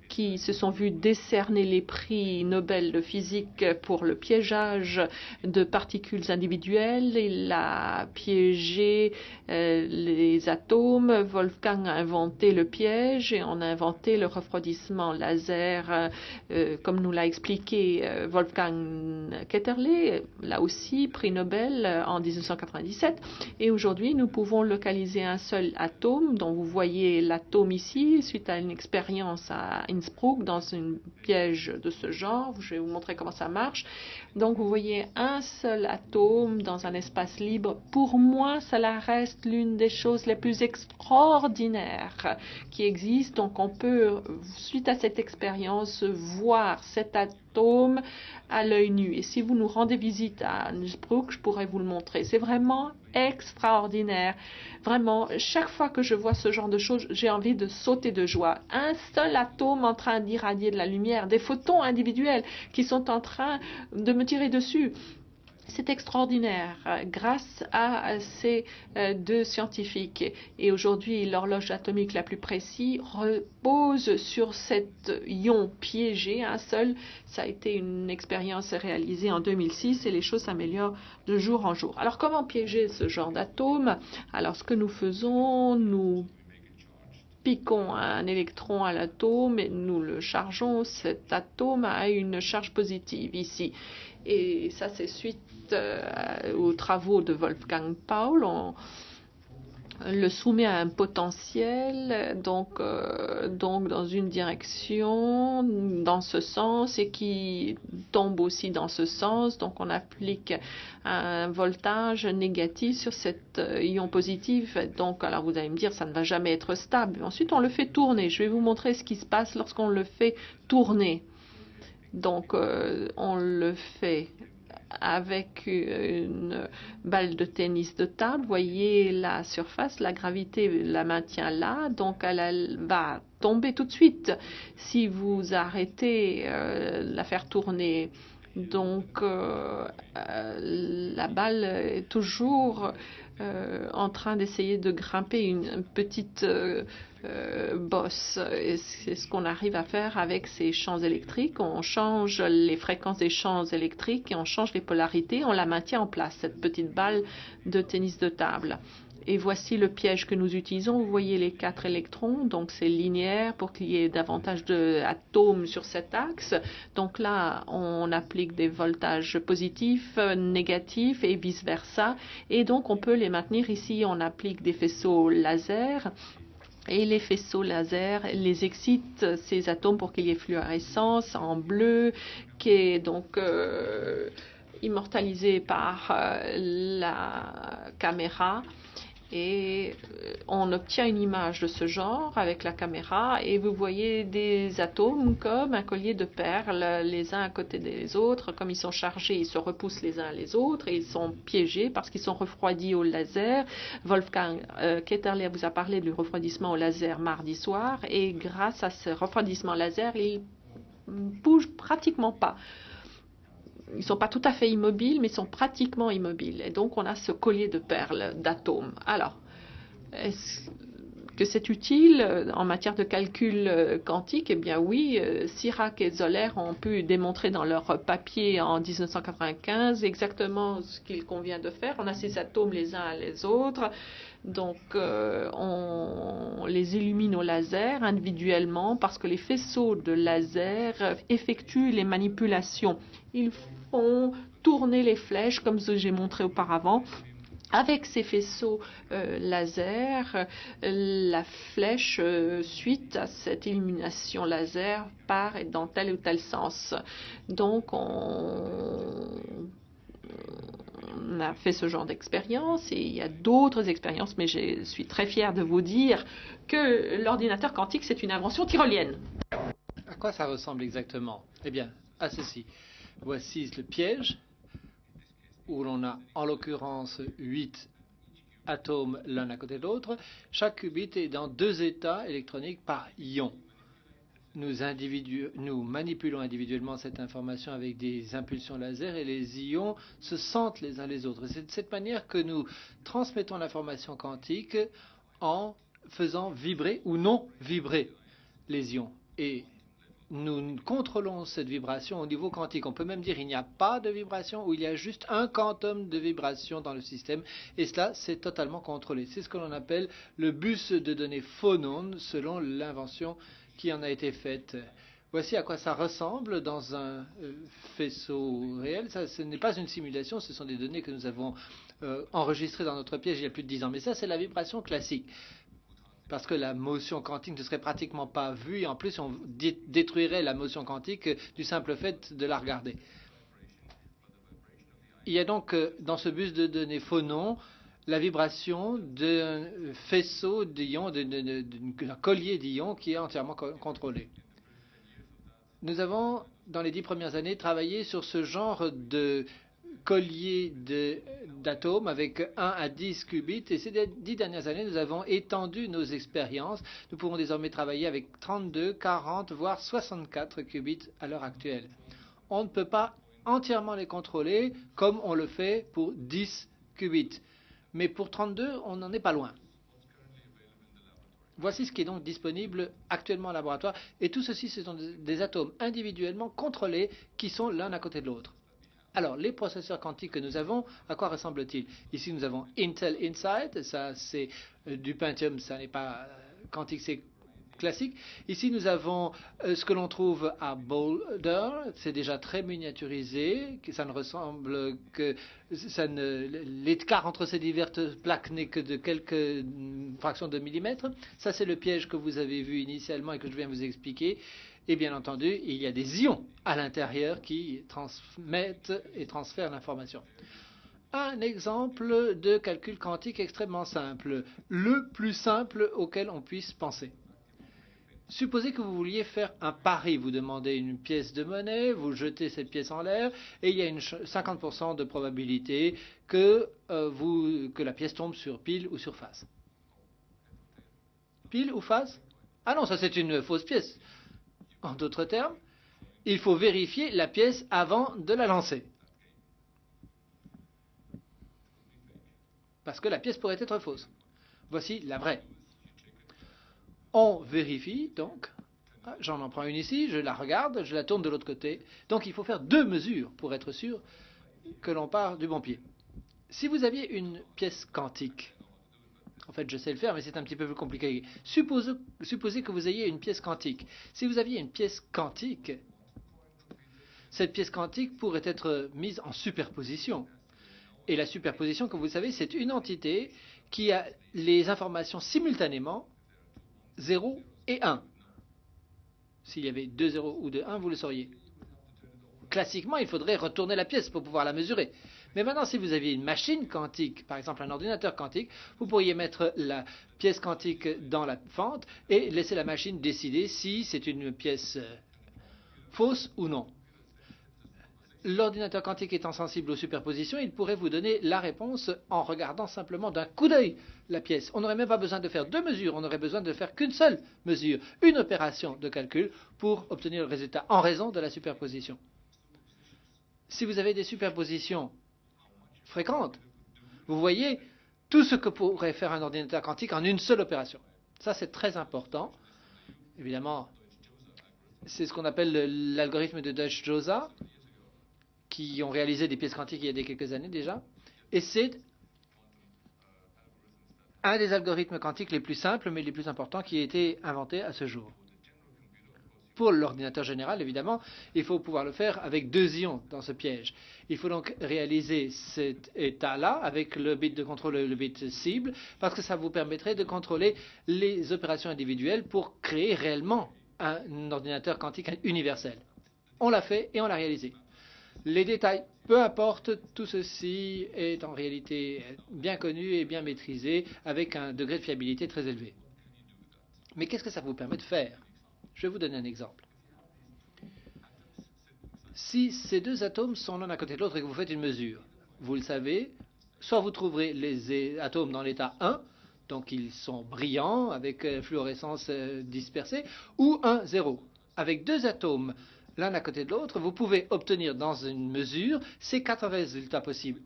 qui se sont vus décerner les prix Nobel de physique pour le piégeage de particules individuelles. Il a piégé les atomes. Wolfgang a inventé le piège et on a inventé le refroidissement laser, comme nous l'a expliqué Wolfgang Ketterle, là aussi prix Nobel en 1997. Et aujourd'hui, nous pouvons localiser un seul atome, dont vous voyez l'atome ici, suite à une expérience à Innsbruck dans une piège de ce genre. Je vais vous montrer comment ça marche. Donc vous voyez un seul atome dans un espace libre. Pour moi, cela reste l'une des choses les plus extraordinaires qui existent. Donc on peut, suite à cette expérience, voir cet atome à l'œil nu. Et si vous nous rendez visite à Innsbruck, je pourrais vous le montrer. C'est vraiment extraordinaire. Vraiment, chaque fois que je vois ce genre de choses, j'ai envie de sauter de joie. Un seul atome en train d'irradier de la lumière, des photons individuels qui sont en train de me tirer dessus. C'est extraordinaire grâce à ces deux scientifiques. Et aujourd'hui, l'horloge atomique la plus précise repose sur cet ion piégé, un seul. Ça a été une expérience réalisée en 2006 et les choses s'améliorent de jour en jour. Alors, comment piéger ce genre d'atome? Alors, ce que nous faisons, nous piquons un électron à l'atome et nous le chargeons. Cet atome a une charge positive ici. Et ça, c'est suite aux travaux de Wolfgang Paul. On le soumet à un potentiel, donc dans une direction, dans ce sens, et qui tombe aussi dans ce sens. Donc on applique un voltage négatif sur cet ion positif. Donc, alors vous allez me dire, ça ne va jamais être stable. Ensuite, on le fait tourner. Je vais vous montrer ce qui se passe lorsqu'on le fait tourner. Donc, on le fait avec une balle de tennis de table. Vous voyez la surface, la gravité la maintient là, donc elle va tomber tout de suite si vous arrêtez la faire tourner. Donc la balle est toujours en train d'essayer de grimper une petite bosse. Et c'est ce qu'on arrive à faire avec ces champs électriques. On change les fréquences des champs électriques et on change les polarités. On la maintient en place, cette petite balle de tennis de table. Et voici le piège que nous utilisons. Vous voyez les 4 électrons, donc c'est linéaire pour qu'il y ait davantage d'atomes sur cet axe. Donc là, on applique des voltages positifs, négatifs et vice-versa. Et donc on peut les maintenir ici. On applique des faisceaux laser. Et les faisceaux laser les excitent, ces atomes, pour qu'il y ait fluorescence en bleu, qui est donc immortalisé par la caméra. Et on obtient une image de ce genre avec la caméra et vous voyez des atomes comme un collier de perles, les uns à côté des autres. Comme ils sont chargés, ils se repoussent les uns les autres et ils sont piégés parce qu'ils sont refroidis au laser. Wolfgang Ketterle vous a parlé du refroidissement au laser mardi soir et grâce à ce refroidissement laser, ils ne bougent pratiquement pas. Ils ne sont pas tout à fait immobiles, mais sont pratiquement immobiles. Et donc, on a ce collier de perles, d'atomes. Alors, est-ce que c'est utile en matière de calcul quantique? Eh bien oui, Sirac et Zoller ont pu démontrer dans leur papier en 1995 exactement ce qu'il convient de faire. On a ces atomes les uns à les autres. Donc, on les illumine au laser individuellement parce que les faisceaux de laser effectuent les manipulations. Ils font tourner les flèches comme ce que j'ai montré auparavant. Avec ces faisceaux laser, la flèche, suite à cette illumination laser, part dans tel ou tel sens. Donc, on a fait ce genre d'expérience et il y a d'autres expériences, mais je suis très fière de vous dire que l'ordinateur quantique, c'est une invention tyrolienne. À quoi ça ressemble exactement? Eh bien, à ceci. Voici le piège où l'on a en l'occurrence 8 atomes l'un à côté de l'autre. Chaque qubit est dans 2 états électroniques par ion. Nous manipulons individuellement cette information avec des impulsions laser et les ions se sentent les uns les autres. C'est de cette manière que nous transmettons l'information quantique en faisant vibrer ou non vibrer les ions. Et nous contrôlons cette vibration au niveau quantique. On peut même dire qu'il n'y a pas de vibration ou il y a juste un quantum de vibration dans le système. Et cela, c'est totalement contrôlé. C'est ce que l'on appelle le bus de données phonon selon l'invention qui en a été faite. Voici à quoi ça ressemble dans un faisceau réel. Ça, ce n'est pas une simulation, ce sont des données que nous avons enregistrées dans notre piège il y a plus de 10 ans. Mais ça, c'est la vibration classique. Parce que la motion quantique ne serait pratiquement pas vue et en plus on détruirait la motion quantique du simple fait de la regarder. Il y a donc dans ce bus de données phonon la vibration d'un faisceau d'ions, d'un collier d'ions qui est entièrement contrôlé. Nous avons dans les 10 premières années travaillé sur ce genre de collier d'atomes avec 1 à 10 qubits. Et ces 10 dernières années, nous avons étendu nos expériences. Nous pouvons désormais travailler avec 32, 40, voire 64 qubits à l'heure actuelle. On ne peut pas entièrement les contrôler comme on le fait pour 10 qubits. Mais pour 32, on n'en est pas loin. Voici ce qui est donc disponible actuellement au laboratoire. Et tout ceci, ce sont des atomes individuellement contrôlés qui sont l'un à côté de l'autre. Alors, les processeurs quantiques que nous avons, à quoi ressemblent-ils? Ici, nous avons Intel Inside, ça c'est du Pentium, ça n'est pas quantique, c'est classique. Ici, nous avons ce que l'on trouve à Boulder, c'est déjà très miniaturisé, ça ne ressemble que l'écart entre ces diverses plaques n'est que de quelques fractions de millimètres. Ça, c'est le piège que vous avez vu initialement et que je viens vous expliquer. Et bien entendu, il y a des ions à l'intérieur qui transmettent et transfèrent l'information. Un exemple de calcul quantique extrêmement simple, le plus simple auquel on puisse penser. Supposez que vous vouliez faire un pari, vous demandez une pièce de monnaie, vous jetez cette pièce en l'air et il y a 50% de probabilité que la pièce tombe sur pile ou sur face. Pile ou face? Ah non, ça c'est une fausse pièce. En d'autres termes, il faut vérifier la pièce avant de la lancer. Parce que la pièce pourrait être fausse. Voici la vraie. On vérifie donc. J'en prends une ici, je la regarde, je la tourne de l'autre côté. Donc il faut faire 2 mesures pour être sûr que l'on part du bon pied. Si vous aviez une pièce quantique En fait, je sais le faire, mais c'est un petit peu plus compliqué. Supposez que vous ayez une pièce quantique. Si vous aviez une pièce quantique, cette pièce quantique pourrait être mise en superposition. Et la superposition, comme vous le savez, c'est une entité qui a les informations simultanément 0 et 1. S'il y avait 2 0 ou 2 1, vous le sauriez. Classiquement, il faudrait retourner la pièce pour pouvoir la mesurer. Mais maintenant, si vous aviez une machine quantique, par exemple un ordinateur quantique, vous pourriez mettre la pièce quantique dans la fente et laisser la machine décider si c'est une pièce fausse ou non. L'ordinateur quantique étant sensible aux superpositions, il pourrait vous donner la réponse en regardant simplement d'un coup d'œil la pièce. On n'aurait même pas besoin de faire deux mesures, on aurait besoin de faire qu'une seule mesure, une opération de calcul pour obtenir le résultat en raison de la superposition. Si vous avez des superpositions fréquentes, vous voyez tout ce que pourrait faire un ordinateur quantique en une seule opération. Ça, c'est très important. Évidemment, c'est ce qu'on appelle l'algorithme de Deutsch-Jozsa, qui ont réalisé des pièces quantiques il y a quelques années déjà. Et c'est un des algorithmes quantiques les plus simples, mais les plus importants qui a été inventé à ce jour. Pour l'ordinateur général, évidemment, il faut pouvoir le faire avec deux ions dans ce piège. Il faut donc réaliser cet état-là avec le bit de contrôle et le bit cible, parce que ça vous permettrait de contrôler les opérations individuelles pour créer réellement un ordinateur quantique universel. On l'a fait et on l'a réalisé. Les détails, peu importe, tout ceci est en réalité bien connu et bien maîtrisé avec un degré de fiabilité très élevé. Mais qu'est-ce que ça vous permet de faire? Je vais vous donner un exemple. Si ces deux atomes sont l'un à côté de l'autre et que vous faites une mesure, vous le savez, soit vous trouverez les atomes dans l'état 1, donc ils sont brillants avec fluorescence dispersée, ou 1, 0. Avec deux atomes l'un à côté de l'autre, vous pouvez obtenir dans une mesure ces quatre résultats possibles.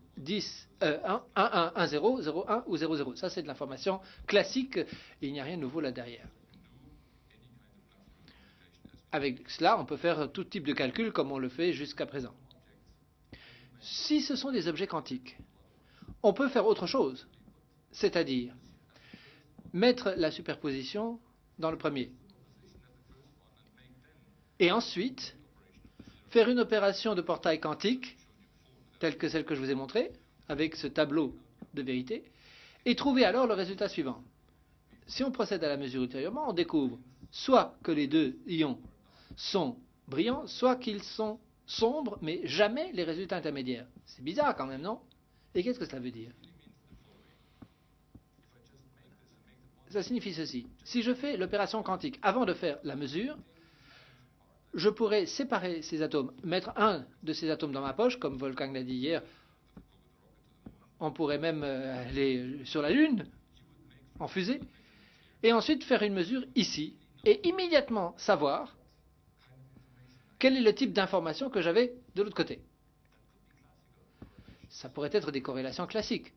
1, 1, 1, 0, 0, 1 ou 0, 0. Ça, c'est de l'information classique et il n'y a rien de nouveau là derrière. Avec cela, on peut faire tout type de calcul comme on le fait jusqu'à présent. Si ce sont des objets quantiques, on peut faire autre chose, c'est-à-dire mettre la superposition dans le premier. Et ensuite, faire une opération de portail quantique, telle que celle que je vous ai montrée, avec ce tableau de vérité, et trouver alors le résultat suivant. Si on procède à la mesure ultérieurement, on découvre soit que les deux ions sont brillants, soit qu'ils sont sombres, mais jamais les résultats intermédiaires. C'est bizarre quand même, non? Et qu'est-ce que cela veut dire? Ça signifie ceci. Si je fais l'opération quantique avant de faire la mesure, je pourrais séparer ces atomes, mettre un de ces atomes dans ma poche, comme Wolfgang l'a dit hier. On pourrait même aller sur la Lune, en fusée, et ensuite faire une mesure ici, et immédiatement savoir quel est le type d'information que j'avais de l'autre côté. Ça pourrait être des corrélations classiques,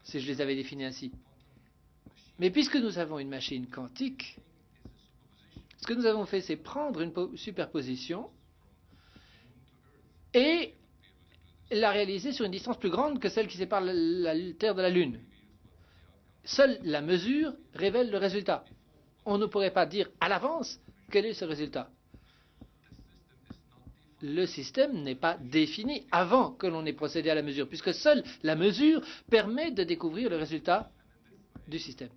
si je les avais définies ainsi. Mais puisque nous avons une machine quantique, ce que nous avons fait, c'est prendre une superposition et la réaliser sur une distance plus grande que celle qui sépare la Terre de la Lune. Seule la mesure révèle le résultat. On ne pourrait pas dire à l'avance quel est ce résultat. Le système n'est pas défini avant que l'on ait procédé à la mesure, puisque seule la mesure permet de découvrir le résultat du système.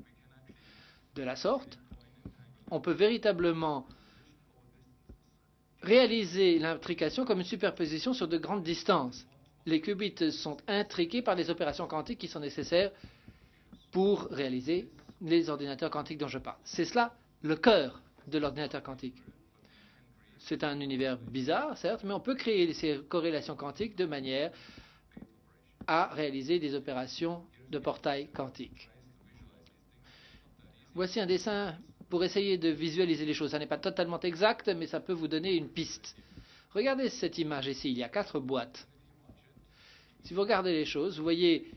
De la sorte, on peut véritablement réaliser l'intrication comme une superposition sur de grandes distances. Les qubits sont intriqués par les opérations quantiques qui sont nécessaires pour réaliser les ordinateurs quantiques dont je parle. C'est cela le cœur de l'ordinateur quantique. C'est un univers bizarre, certes, mais on peut créer ces corrélations quantiques de manière à réaliser des opérations de portail quantique. Voici un dessin pour essayer de visualiser les choses. Ça n'est pas totalement exact, mais ça peut vous donner une piste. Regardez cette image ici, il y a 4 boîtes. Si vous regardez les choses, vous voyez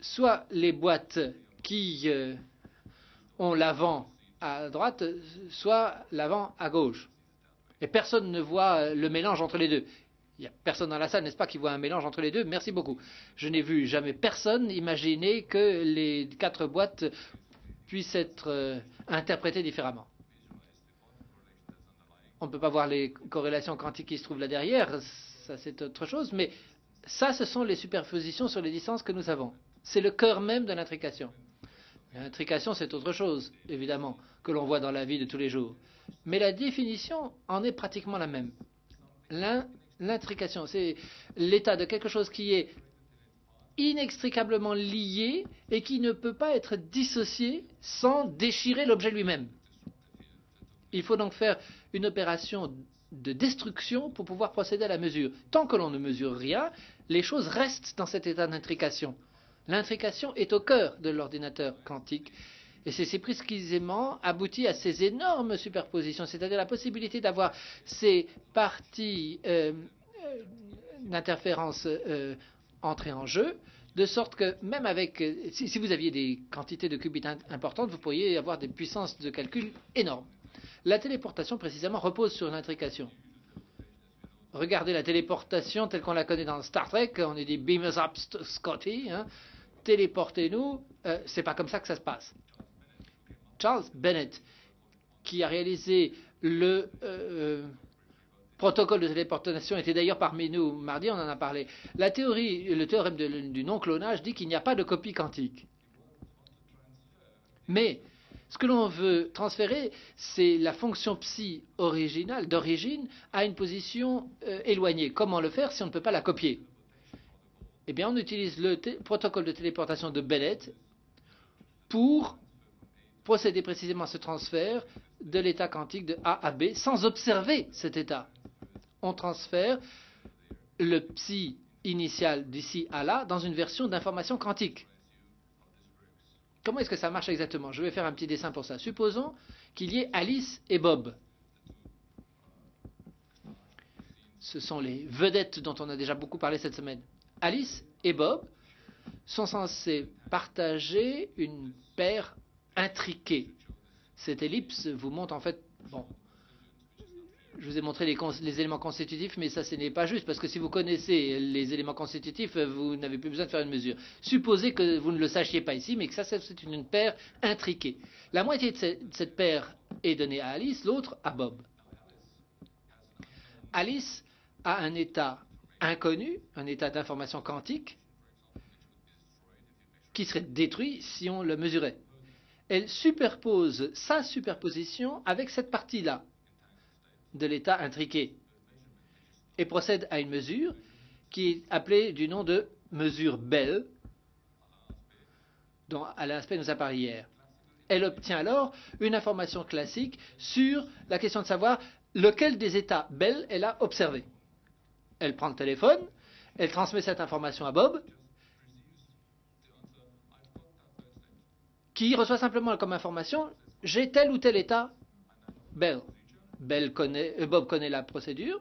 soit les boîtes qui ont l'avant à droite, soit l'avant à gauche. Et personne ne voit le mélange entre les deux. Il n'y a personne dans la salle, n'est-ce pas, qui voit un mélange entre les deux? Merci beaucoup. Je n'ai vu jamais personne imaginer que les 4 boîtes puissent être interprétées différemment. On ne peut pas voir les corrélations quantiques qui se trouvent là derrière, ça c'est autre chose, mais ça, ce sont les superpositions sur les distances que nous avons. C'est le cœur même de l'intrication. L'intrication, c'est autre chose, évidemment, que l'on voit dans la vie de tous les jours. Mais la définition en est pratiquement la même. L'intrication, c'est l'état de quelque chose qui est inextricablement lié et qui ne peut pas être dissocié sans déchirer l'objet lui-même. Il faut donc faire une opération de destruction pour pouvoir procéder à la mesure. Tant que l'on ne mesure rien, les choses restent dans cet état d'intrication. L'intrication est au cœur de l'ordinateur quantique. Et c'est précisément abouti à ces énormes superpositions, c'est-à-dire la possibilité d'avoir ces parties d'interférence entrées en jeu, de sorte que même avec, si vous aviez des quantités de qubits importantes, vous pourriez avoir des puissances de calcul énormes. La téléportation, précisément, repose sur l'intrication. Regardez la téléportation telle qu'on la connaît dans Star Trek, on est des beam us up Scotty, hein. Téléportez-nous, c'est pas comme ça que ça se passe. Charles Bennett, qui a réalisé le protocole de téléportation, était d'ailleurs parmi nous mardi, on en a parlé. La théorie, le théorème du non-clonage dit qu'il n'y a pas de copie quantique. Mais ce que l'on veut transférer, c'est la fonction psi originale, d'origine, à une position éloignée. Comment le faire si on ne peut pas la copier? Eh bien, on utilise le protocole de téléportation de Bennett pour procéder précisément à ce transfert de l'état quantique de A à B sans observer cet état. On transfère le psi initial d'ici à là dans une version d'information quantique. Comment est-ce que ça marche exactement? Je vais faire un petit dessin pour ça. Supposons qu'il y ait Alice et Bob. Ce sont les vedettes dont on a déjà beaucoup parlé cette semaine. Alice et Bob sont censés partager une paire intriquée. Cette ellipse vous montre en fait, bon, je vous ai montré les éléments constitutifs, mais ça ce n'est pas juste, parce que si vous connaissez les éléments constitutifs, vous n'avez plus besoin de faire une mesure. Supposez que vous ne le sachiez pas ici, mais que ça c'est une paire intriquée. La moitié de cette paire est donnée à Alice, l'autre à Bob. Alice a un état inconnu, un état d'information quantique, qui serait détruit si on le mesurait. Elle superpose sa superposition avec cette partie-là de l'état intriqué et procède à une mesure qui est appelée du nom de mesure Bell, dont à l'aspect nous a parlé hier. Elle obtient alors une information classique sur la question de savoir lequel des états Bell elle a observé. Elle prend le téléphone, elle transmet cette information à Bob, qui reçoit simplement comme information « j'ai tel ou tel état Bell ». Bob connaît la procédure,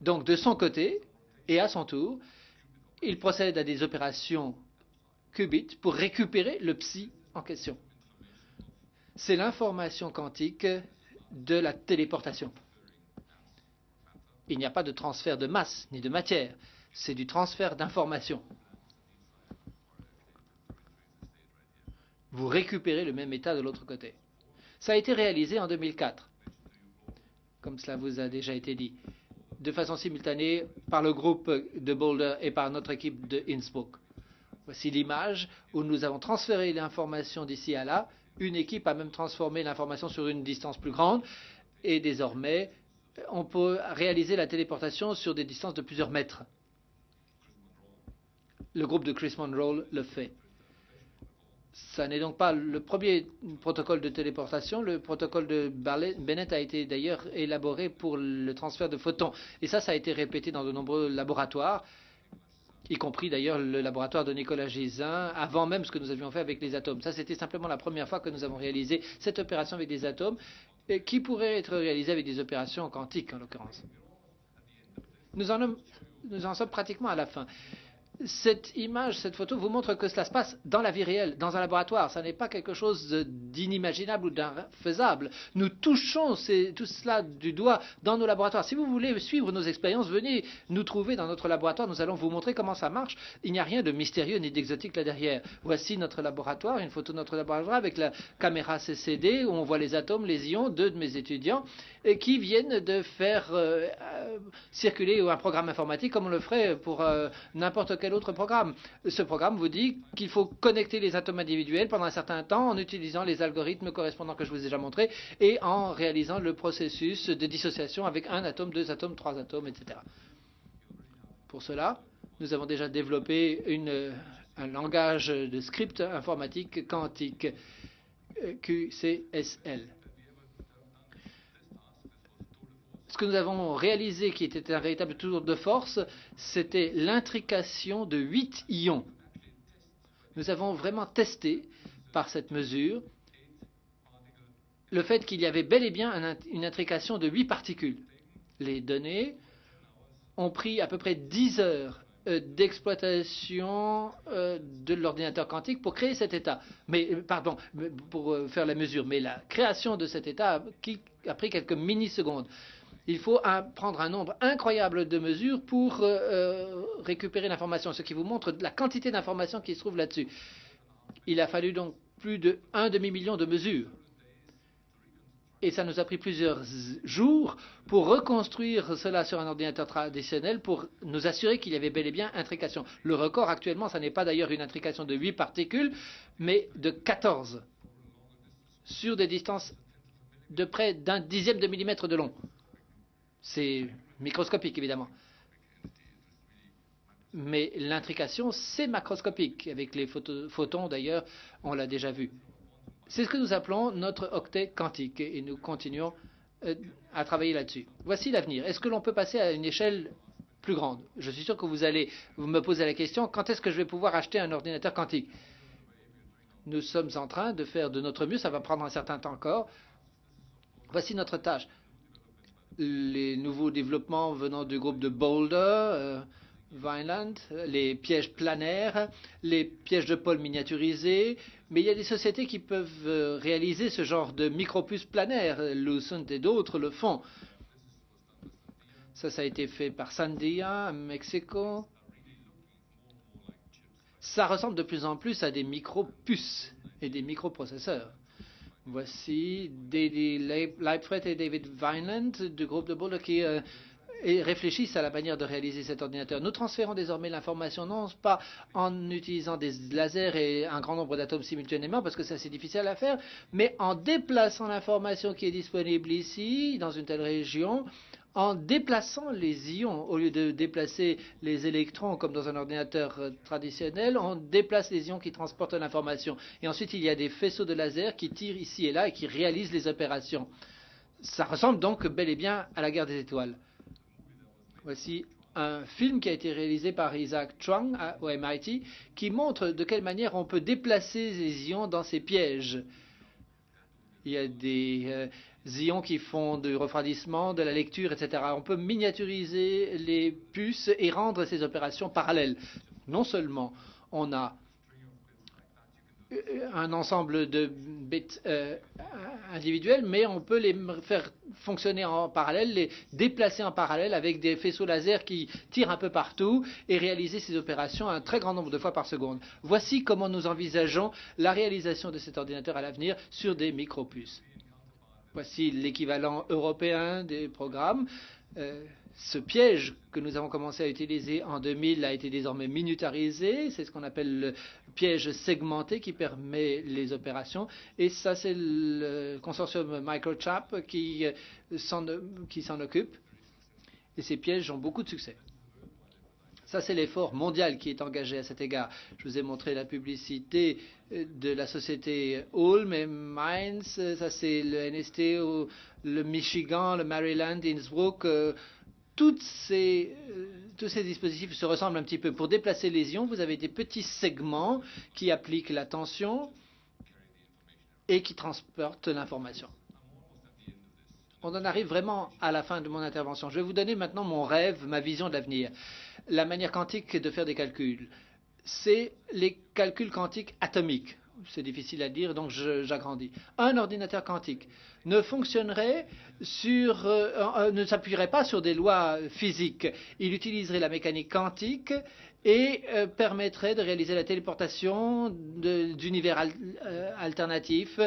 donc de son côté, et à son tour, il procède à des opérations qubits pour récupérer le psi en question. C'est l'information quantique de la téléportation. Il n'y a pas de transfert de masse ni de matière, c'est du transfert d'information. Vous récupérez le même état de l'autre côté. Ça a été réalisé en 2004, comme cela vous a déjà été dit, de façon simultanée par le groupe de Boulder et par notre équipe de Innsbruck. Voici l'image où nous avons transféré l'information d'ici à là. Une équipe a même transformé l'information sur une distance plus grande et désormais on peut réaliser la téléportation sur des distances de plusieurs mètres. Le groupe de Chris Monroe le fait. Ça n'est donc pas le premier protocole de téléportation. Le protocole de Bennett a été d'ailleurs élaboré pour le transfert de photons. Et ça a été répété dans de nombreux laboratoires, y compris d'ailleurs le laboratoire de Nicolas Gisin, avant même ce que nous avions fait avec les atomes. Ça, c'était simplement la première fois que nous avons réalisé cette opération avec des atomes, qui pourrait être réalisée avec des opérations quantiques, en l'occurrence. Nous en sommes pratiquement à la fin. Cette image, cette photo vous montre que cela se passe dans la vie réelle, dans un laboratoire. Ce n'est pas quelque chose d'inimaginable ou d'infaisable. Nous touchons tout cela du doigt dans nos laboratoires. Si vous voulez suivre nos expériences, venez nous trouver dans notre laboratoire. Nous allons vous montrer comment ça marche. Il n'y a rien de mystérieux ni d'exotique là derrière. Voici notre laboratoire, une photo de notre laboratoire avec la caméra CCD où on voit les atomes, les ions, deux de mes étudiants qui viennent de faire circuler un programme informatique comme on le ferait pour n'importe quel autre programme. Ce programme vous dit qu'il faut connecter les atomes individuels pendant un certain temps en utilisant les algorithmes correspondants que je vous ai déjà montrés et en réalisant le processus de dissociation avec un atome, deux atomes, trois atomes, etc. Pour cela, nous avons déjà développé un langage de script informatique quantique QCSL. Ce que nous avons réalisé, qui était un véritable tour de force, c'était l'intrication de 8 ions. Nous avons vraiment testé, par cette mesure, le fait qu'il y avait bel et bien une intrication de 8 particules. Les données ont pris à peu près 10 heures d'exploitation de l'ordinateur quantique pour créer cet état. Pour faire la mesure. Mais la création de cet état a pris quelques millisecondes. Il faut prendre un nombre incroyable de mesures pour récupérer l'information, ce qui vous montre la quantité d'informations qui se trouve là-dessus. Il a fallu donc plus d'1 demi-million de mesures. Et ça nous a pris plusieurs jours pour reconstruire cela sur un ordinateur traditionnel pour nous assurer qu'il y avait bel et bien intrication. Le record actuellement, ça n'est pas d'ailleurs une intrication de 8 particules, mais de 14 sur des distances de près d'1 dixième de millimètre de long. C'est microscopique, évidemment. Mais l'intrication, c'est macroscopique. Avec les photons, d'ailleurs, on l'a déjà vu. C'est ce que nous appelons notre octet quantique et nous continuons à travailler là-dessus. Voici l'avenir. Est-ce que l'on peut passer à une échelle plus grande? Je suis sûr que vous me posez la question, quand est-ce que je vais pouvoir acheter un ordinateur quantique? Nous sommes en train de faire de notre mieux, ça va prendre un certain temps encore. Voici notre tâche. Les nouveaux développements venant du groupe de Boulder, Vineland, les pièges planaires, les pièges de pôle miniaturisés, mais il y a des sociétés qui peuvent réaliser ce genre de micropuces planaires. Lucent et d'autres le font. Ça a été fait par Sandia, à Mexico. Ça ressemble de plus en plus à des micropuces et des microprocesseurs. Voici Didi Leibfried et David Vineland du groupe de Boulder qui réfléchissent à la manière de réaliser cet ordinateur. Nous transférons désormais l'information non pas en utilisant des lasers et un grand nombre d'atomes simultanément, parce que c'est assez difficile à faire, mais en déplaçant l'information qui est disponible ici, dans une telle région, en déplaçant les ions, au lieu de déplacer les électrons comme dans un ordinateur traditionnel, on déplace les ions qui transportent l'information. Et ensuite, il y a des faisceaux de laser qui tirent ici et là et qui réalisent les opérations. Ça ressemble donc bel et bien à la guerre des étoiles. Voici un film qui a été réalisé par Isaac Chuang au MIT qui montre de quelle manière on peut déplacer les ions dans ces pièges. Il y a des ions qui font du refroidissement, de la lecture, etc. On peut miniaturiser les puces et rendre ces opérations parallèles. Non seulement on a un ensemble de bits individuels, mais on peut les faire fonctionner en parallèle, les déplacer en parallèle avec des faisceaux laser qui tirent un peu partout et réaliser ces opérations un très grand nombre de fois par seconde. Voici comment nous envisageons la réalisation de cet ordinateur à l'avenir sur des micropuces. Voici l'équivalent européen des programmes. Ce piège que nous avons commencé à utiliser en 2000 a été désormais miniaturisé. C'est ce qu'on appelle le piège segmenté qui permet les opérations. Et ça, c'est le consortium Microchip qui s'en occupe. Et ces pièges ont beaucoup de succès. Ça, c'est l'effort mondial qui est engagé à cet égard. Je vous ai montré la publicité de la société Ulm et Mainz. Ça, c'est le NST, le Michigan, le Maryland, Innsbruck. Tous ces dispositifs se ressemblent un petit peu. Pour déplacer les ions, vous avez des petits segments qui appliquent la tension et qui transportent l'information. On en arrive vraiment à la fin de mon intervention. Je vais vous donner maintenant mon rêve, ma vision de l'avenir. La manière quantique de faire des calculs, c'est les calculs quantiques atomiques. C'est difficile à dire, donc j'agrandis. Un ordinateur quantique ne fonctionnerait ne s'appuierait pas sur des lois physiques. Il utiliserait la mécanique quantique et permettrait de réaliser la téléportation d'univers alternatifs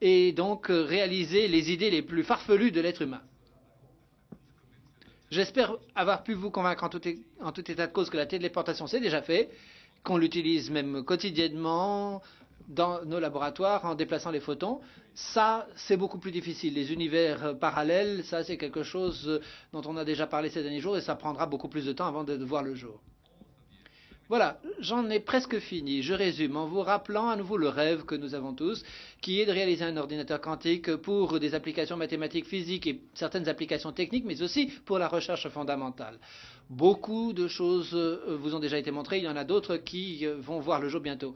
et donc réaliser les idées les plus farfelues de l'être humain. J'espère avoir pu vous convaincre en tout état de cause que la téléportation c'est déjà fait, qu'on l'utilise même quotidiennement dans nos laboratoires en déplaçant les photons. Ça, c'est beaucoup plus difficile. Les univers parallèles, ça, c'est quelque chose dont on a déjà parlé ces derniers jours et ça prendra beaucoup plus de temps avant de voir le jour. Voilà, j'en ai presque fini. Je résume en vous rappelant à nouveau le rêve que nous avons tous, qui est de réaliser un ordinateur quantique pour des applications mathématiques, physiques et certaines applications techniques, mais aussi pour la recherche fondamentale. Beaucoup de choses vous ont déjà été montrées, il y en a d'autres qui vont voir le jour bientôt.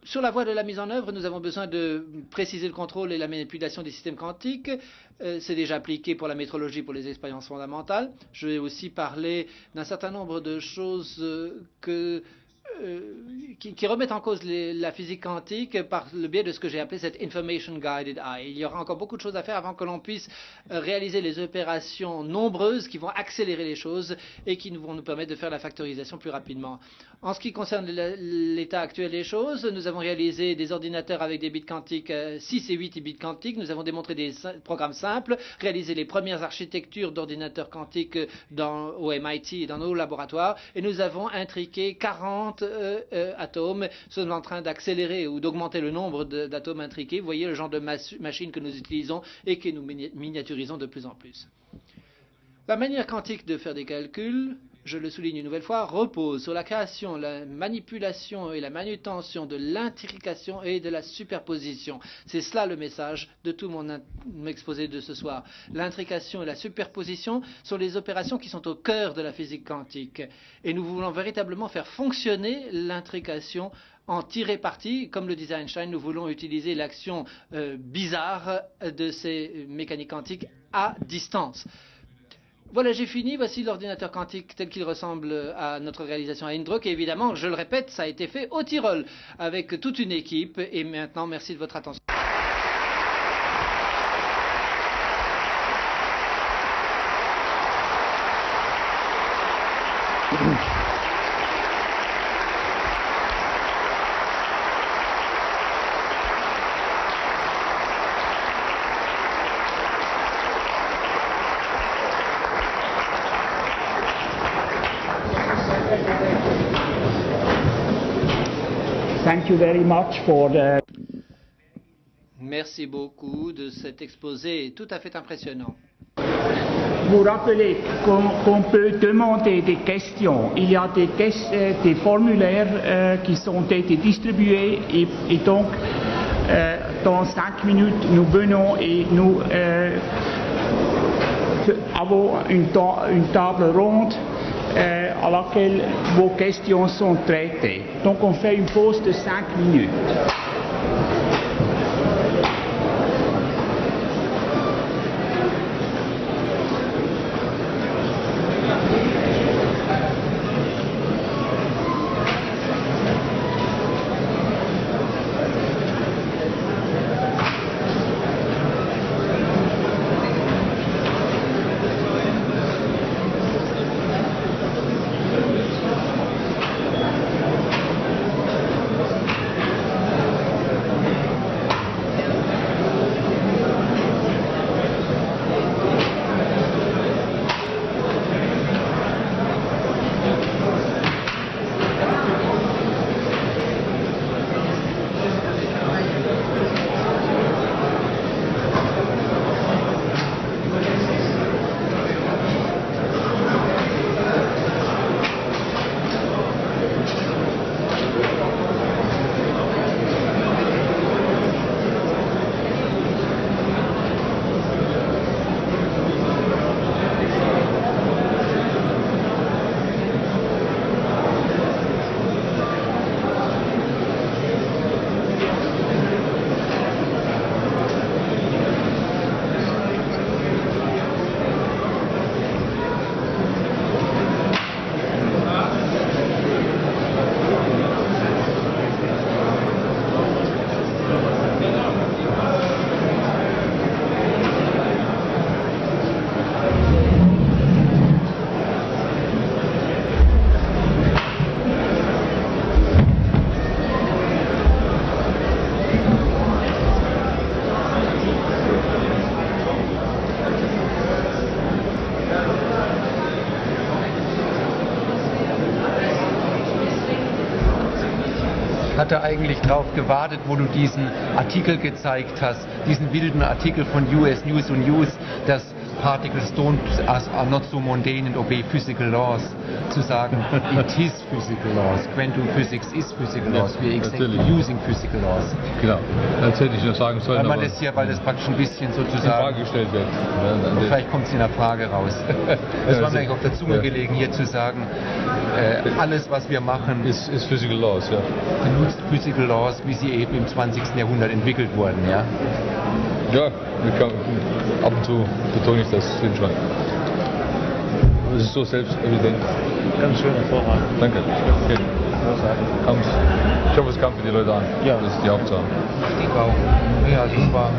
Sur la voie de la mise en œuvre, nous avons besoin de préciser le contrôle et la manipulation des systèmes quantiques. C'est déjà appliqué pour la métrologie, pour les expériences fondamentales. Je vais aussi parler d'un certain nombre de choses qui remettent en cause la physique quantique par le biais de ce que j'ai appelé cette Information Guided Eye. Il y aura encore beaucoup de choses à faire avant que l'on puisse réaliser les opérations nombreuses qui vont accélérer les choses et qui vont nous permettre de faire la factorisation plus rapidement. En ce qui concerne l'état actuel des choses, nous avons réalisé des ordinateurs avec des bits quantiques 6 et 8 bits quantiques. Nous avons démontré des programmes simples, réalisé les premières architectures d'ordinateurs quantiques au MIT et dans nos laboratoires. Et nous avons intriqué 40 atomes. Nous sommes en train d'accélérer ou d'augmenter le nombre d'atomes intriqués. Vous voyez le genre de machine que nous utilisons et que nous miniaturisons de plus en plus. La manière quantique de faire des calculs, je le souligne une nouvelle fois, repose sur la création, la manipulation et la manutention de l'intrication et de la superposition. C'est cela le message de tout mon exposé de ce soir. L'intrication et la superposition sont les opérations qui sont au cœur de la physique quantique. Et nous voulons véritablement faire fonctionner l'intrication, en tirer parti. Comme le disait Einstein, nous voulons utiliser l'action bizarre de ces mécaniques quantiques à distance. Voilà, j'ai fini. Voici l'ordinateur quantique tel qu'il ressemble à notre réalisation à Innsbruck. Et évidemment, je le répète, ça a été fait au Tyrol avec toute une équipe. Et maintenant, merci de votre attention. Thank you very much for the... Merci beaucoup de cet exposé tout à fait impressionnant. Vous rappelez qu'on peut demander des questions. Il y a des formulaires qui ont été distribués et donc dans 5 minutes nous venons et nous avons une table ronde à laquelle vos questions sont traitées. Donc on fait une pause de 5 minutes. hatte eigentlich darauf gewartet, wo du diesen Artikel gezeigt hast, diesen wilden Artikel von US News und News, dass particles are not so mundane and obey physical laws, zu sagen, it is physical laws, quantum physics is physical laws, we are exactly using physical laws. Genau, das hätte ich noch sagen sollen. Weil das praktisch ein bisschen sozusagen in Frage gestellt wird. Vielleicht kommt es in der Frage raus. Das war mir eigentlich auf der Zunge gelegen, hier zu sagen, alles was wir machen ist physical laws, ja. Benutzt physical laws, wie sie eben im 20. Jahrhundert entwickelt wurden, ja. Ja, ab und zu betone ich das schon. Es ist so selbstevident. Ganz schön hervorragend. Danke. Okay. Ich hoffe, es kam für die Leute an. Ja. Das ist die Hauptsache. Ich denke auch. Ja, das war.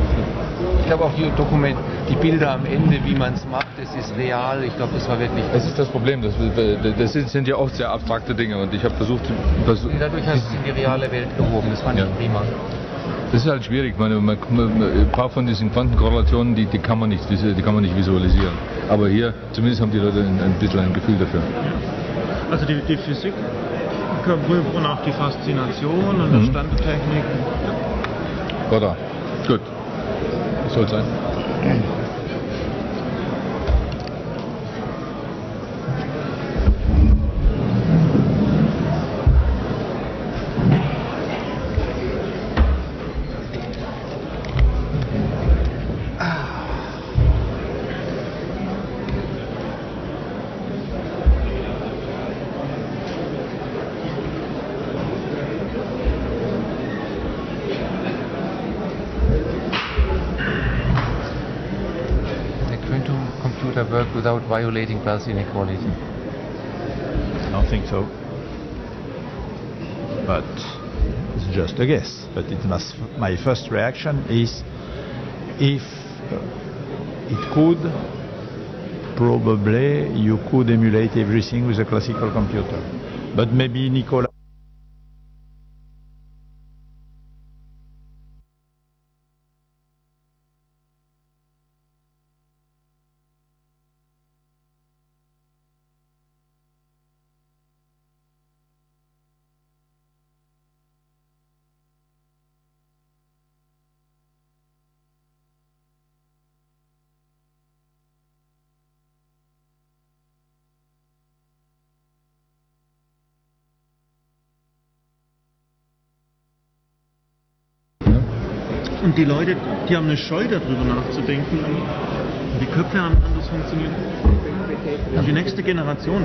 Ich glaube auch die Bilder am Ende, wie man es macht, es ist real. Ich glaube, das war wirklich. Es ist das Problem. Das sind ja oft sehr abstrakte Dinge und ich habe versucht. Dadurch hast du es in die reale Welt gehoben. Das fand ich prima. Das ist halt schwierig. Ein paar von diesen Quantenkorrelationen, die kann man nicht visualisieren. Aber hier, zumindest haben die Leute ein bisschen ein Gefühl dafür. Also die Physik und auch die Faszination und die Standardtechnik. Oder? Gut. Das soll sein. Work without violating class inequality? I don't think so. But it's just a guess. But my first reaction is if it could, probably you could emulate everything with a classical computer. But maybe Nicola. Und die Leute, die haben eine Scheu darüber nachzudenken, die Köpfe haben anders funktioniert. Und die nächste Generation,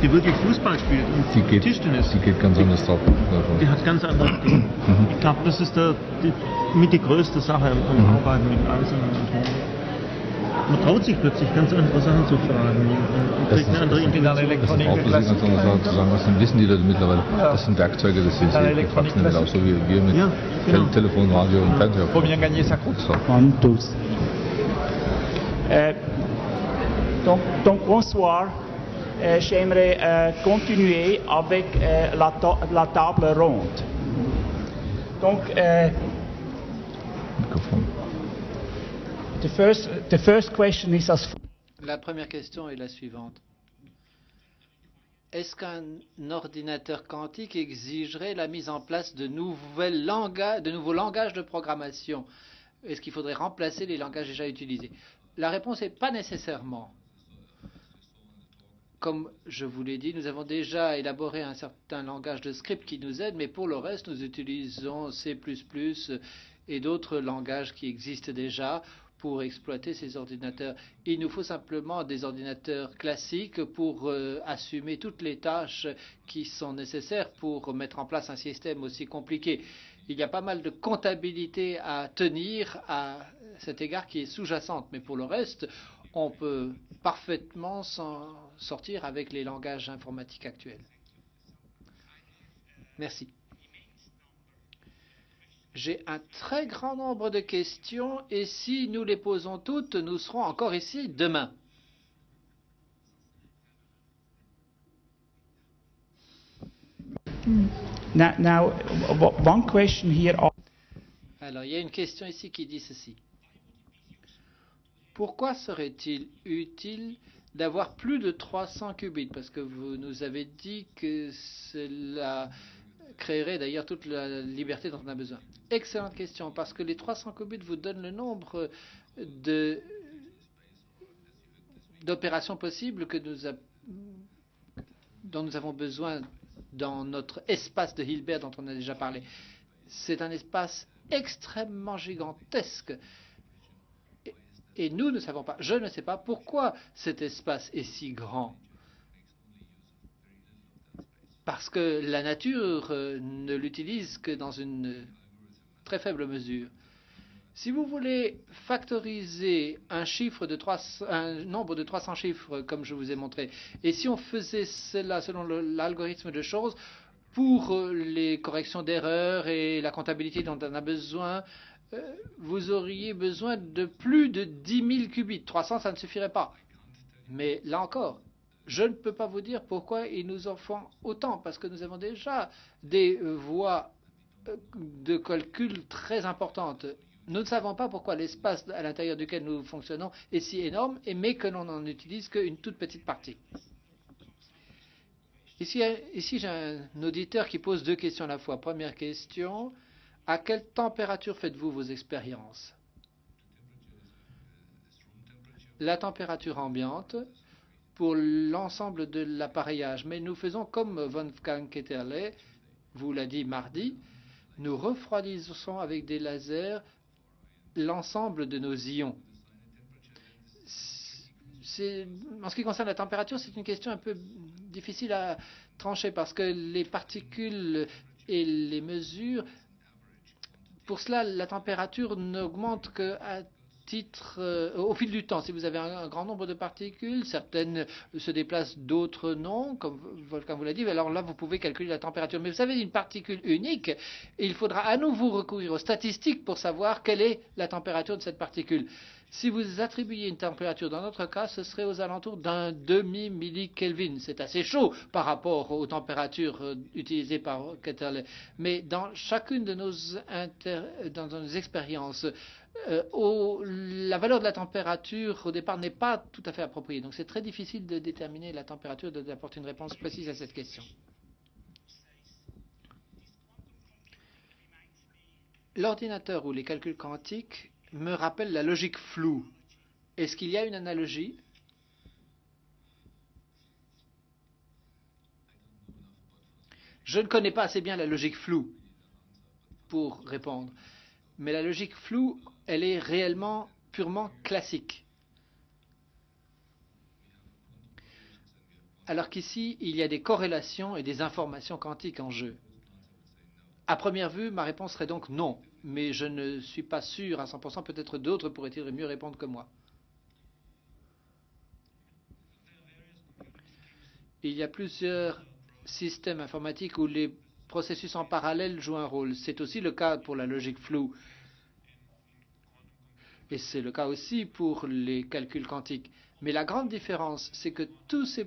die wirklich Fußball spielt und Tischtennis, die geht ganz anders drauf. Die hat ganz andere Dinge. Ich glaube, das ist mit die größte Sache im Arbeiten mit Eisen und Ton. Man traut sich plötzlich ganz andere Sachen zu fragen und kriegt eine andere Intuition. Was wissen die Leute mittlerweile? Das sind Werkzeuge, das ist auch so wie wir mit Telefon, Radio und Fernseher. Donc bonsoir. J'aimerais continuer avec la table ronde. Donc, the first question is as La première question est la suivante. Est-ce qu'un ordinateur quantique exigerait la mise en place de nouveaux langages de programmation? Est-ce qu'il faudrait remplacer les langages déjà utilisés? La réponse est pas nécessairement. Comme je vous l'ai dit, nous avons déjà élaboré un certain langage de script qui nous aide, mais pour le reste, nous utilisons C++ et d'autres langages qui existent déjà pour exploiter ces ordinateurs. Il nous faut simplement des ordinateurs classiques pour assumer toutes les tâches qui sont nécessaires pour mettre en place un système aussi compliqué. Il y a pas mal de comptabilité à tenir à cet égard qui est sous-jacente, mais pour le reste, on peut parfaitement s'en sortir avec les langages informatiques actuels. Merci. J'ai un très grand nombre de questions et si nous les posons toutes, nous serons encore ici demain. now one question here. Alors, il y a une question ici qui dit ceci. Pourquoi serait-il utile d'avoir plus de 300 qubits? Parce que vous nous avez dit que créerait d'ailleurs toute la liberté dont on a besoin. Excellente question, parce que les 300 qubits vous donnent le nombre d'opérations possibles dont nous avons besoin dans notre espace de Hilbert dont on a déjà parlé. C'est un espace extrêmement gigantesque. Et nous ne savons pas, je ne sais pas pourquoi cet espace est si grand. Parce que la nature ne l'utilise que dans une très faible mesure. Si vous voulez factoriser un nombre de 300 chiffres, comme je vous ai montré, et si on faisait cela selon l'algorithme de choses, pour les corrections d'erreurs et la comptabilité dont on a besoin, vous auriez besoin de plus de 10 000 qubits. 300, ça ne suffirait pas. Mais là encore, je ne peux pas vous dire pourquoi il nous en faut autant, parce que nous avons déjà des voies de calcul très importantes. Nous ne savons pas pourquoi l'espace à l'intérieur duquel nous fonctionnons est si énorme, mais que l'on n'en utilise qu'une toute petite partie. Ici j'ai un auditeur qui pose deux questions à la fois. Première question, à quelle température faites-vous vos expériences? La température ambiante pour l'ensemble de l'appareillage. Mais nous faisons comme Wolfgang Ketterle vous l'a dit mardi, nous refroidissons avec des lasers l'ensemble de nos ions. En ce qui concerne la température, c'est une question un peu difficile à trancher parce que les particules et les mesures, pour cela, la température n'augmente qu'à au fil du temps. Si vous avez un grand nombre de particules, certaines se déplacent, d'autres non, comme Wolfgang vous l'a dit, alors là, vous pouvez calculer la température. Mais vous savez, une particule unique, il faudra à nouveau recourir aux statistiques pour savoir quelle est la température de cette particule. Si vous attribuiez une température, dans notre cas, ce serait aux alentours d'un demi-millikelvin. C'est assez chaud par rapport aux températures utilisées par Ketterle. Mais dans chacune de dans nos expériences, la valeur de la température au départ n'est pas tout à fait appropriée. Donc c'est très difficile de déterminer la température, d'apporter une réponse précise à cette question. L'ordinateur ou les calculs quantiques me rappellent la logique floue. Est-ce qu'il y a une analogie? Je ne connais pas assez bien la logique floue pour répondre. Mais la logique floue, elle est réellement purement classique. Alors qu'ici, il y a des corrélations et des informations quantiques en jeu. À première vue, ma réponse serait donc non, mais je ne suis pas sûr à 100%, peut-être d'autres pourraient-ils mieux répondre que moi. Il y a plusieurs systèmes informatiques où les processus en parallèle jouent un rôle. C'est aussi le cas pour la logique floue. Et c'est le cas aussi pour les calculs quantiques. Mais la grande différence, c'est que tous ces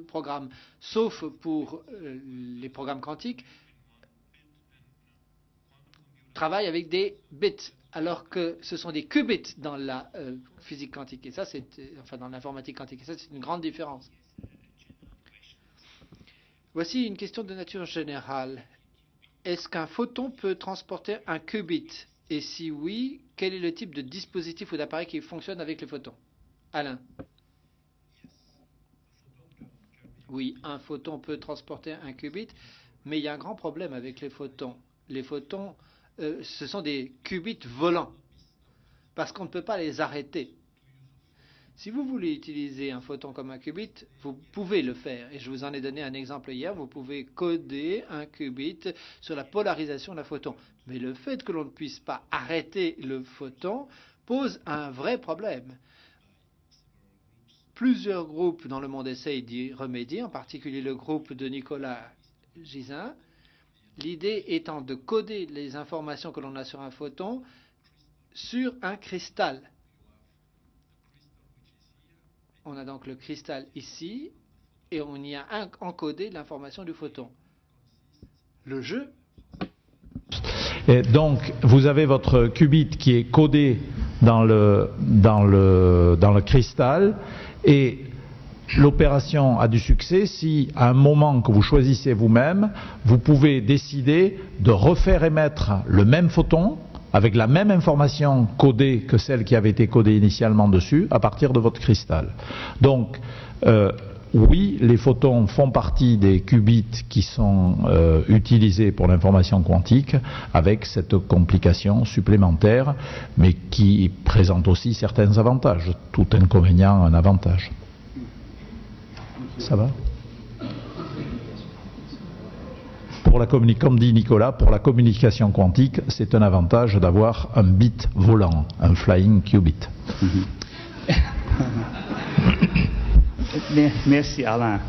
programmes, sauf pour les programmes quantiques, travaillent avec des bits, alors que ce sont des qubits dans la physique quantique. Et ça, enfin dans l'informatique quantique. Et ça, c'est une grande différence. Voici une question de nature générale. Est-ce qu'un photon peut transporter un qubit? Et si oui, quel est le type de dispositif ou d'appareil qui fonctionne avec les photons? Alain. Oui, un photon peut transporter un qubit, mais il y a un grand problème avec les photons. Les photons, ce sont des qubits volants, parce qu'on ne peut pas les arrêter. Si vous voulez utiliser un photon comme un qubit, vous pouvez le faire. Et je vous en ai donné un exemple hier. Vous pouvez coder un qubit sur la polarisation d'un photon. Mais le fait que l'on ne puisse pas arrêter le photon pose un vrai problème. Plusieurs groupes dans le monde essayent d'y remédier, en particulier le groupe de Nicolas Gisin. L'idée étant de coder les informations que l'on a sur un photon sur un cristal. On a donc le cristal ici, et on y a encodé l'information du photon. Le jeu. Et donc, vous avez votre qubit qui est codé dans le cristal, et l'opération a du succès si, à un moment que vous choisissez vous-même, vous pouvez décider de refaire émettre le même photon avec la même information codée que celle qui avait été codée initialement dessus à partir de votre cristal. Donc, oui, les photons font partie des qubits qui sont utilisés pour l'information quantique avec cette complication supplémentaire, mais qui présente aussi certains avantages. Tout inconvénient a un avantage. Ça va? Comme dit Nicolas, pour la communication quantique, c'est un avantage d'avoir un bit volant, un flying qubit. Merci Alain.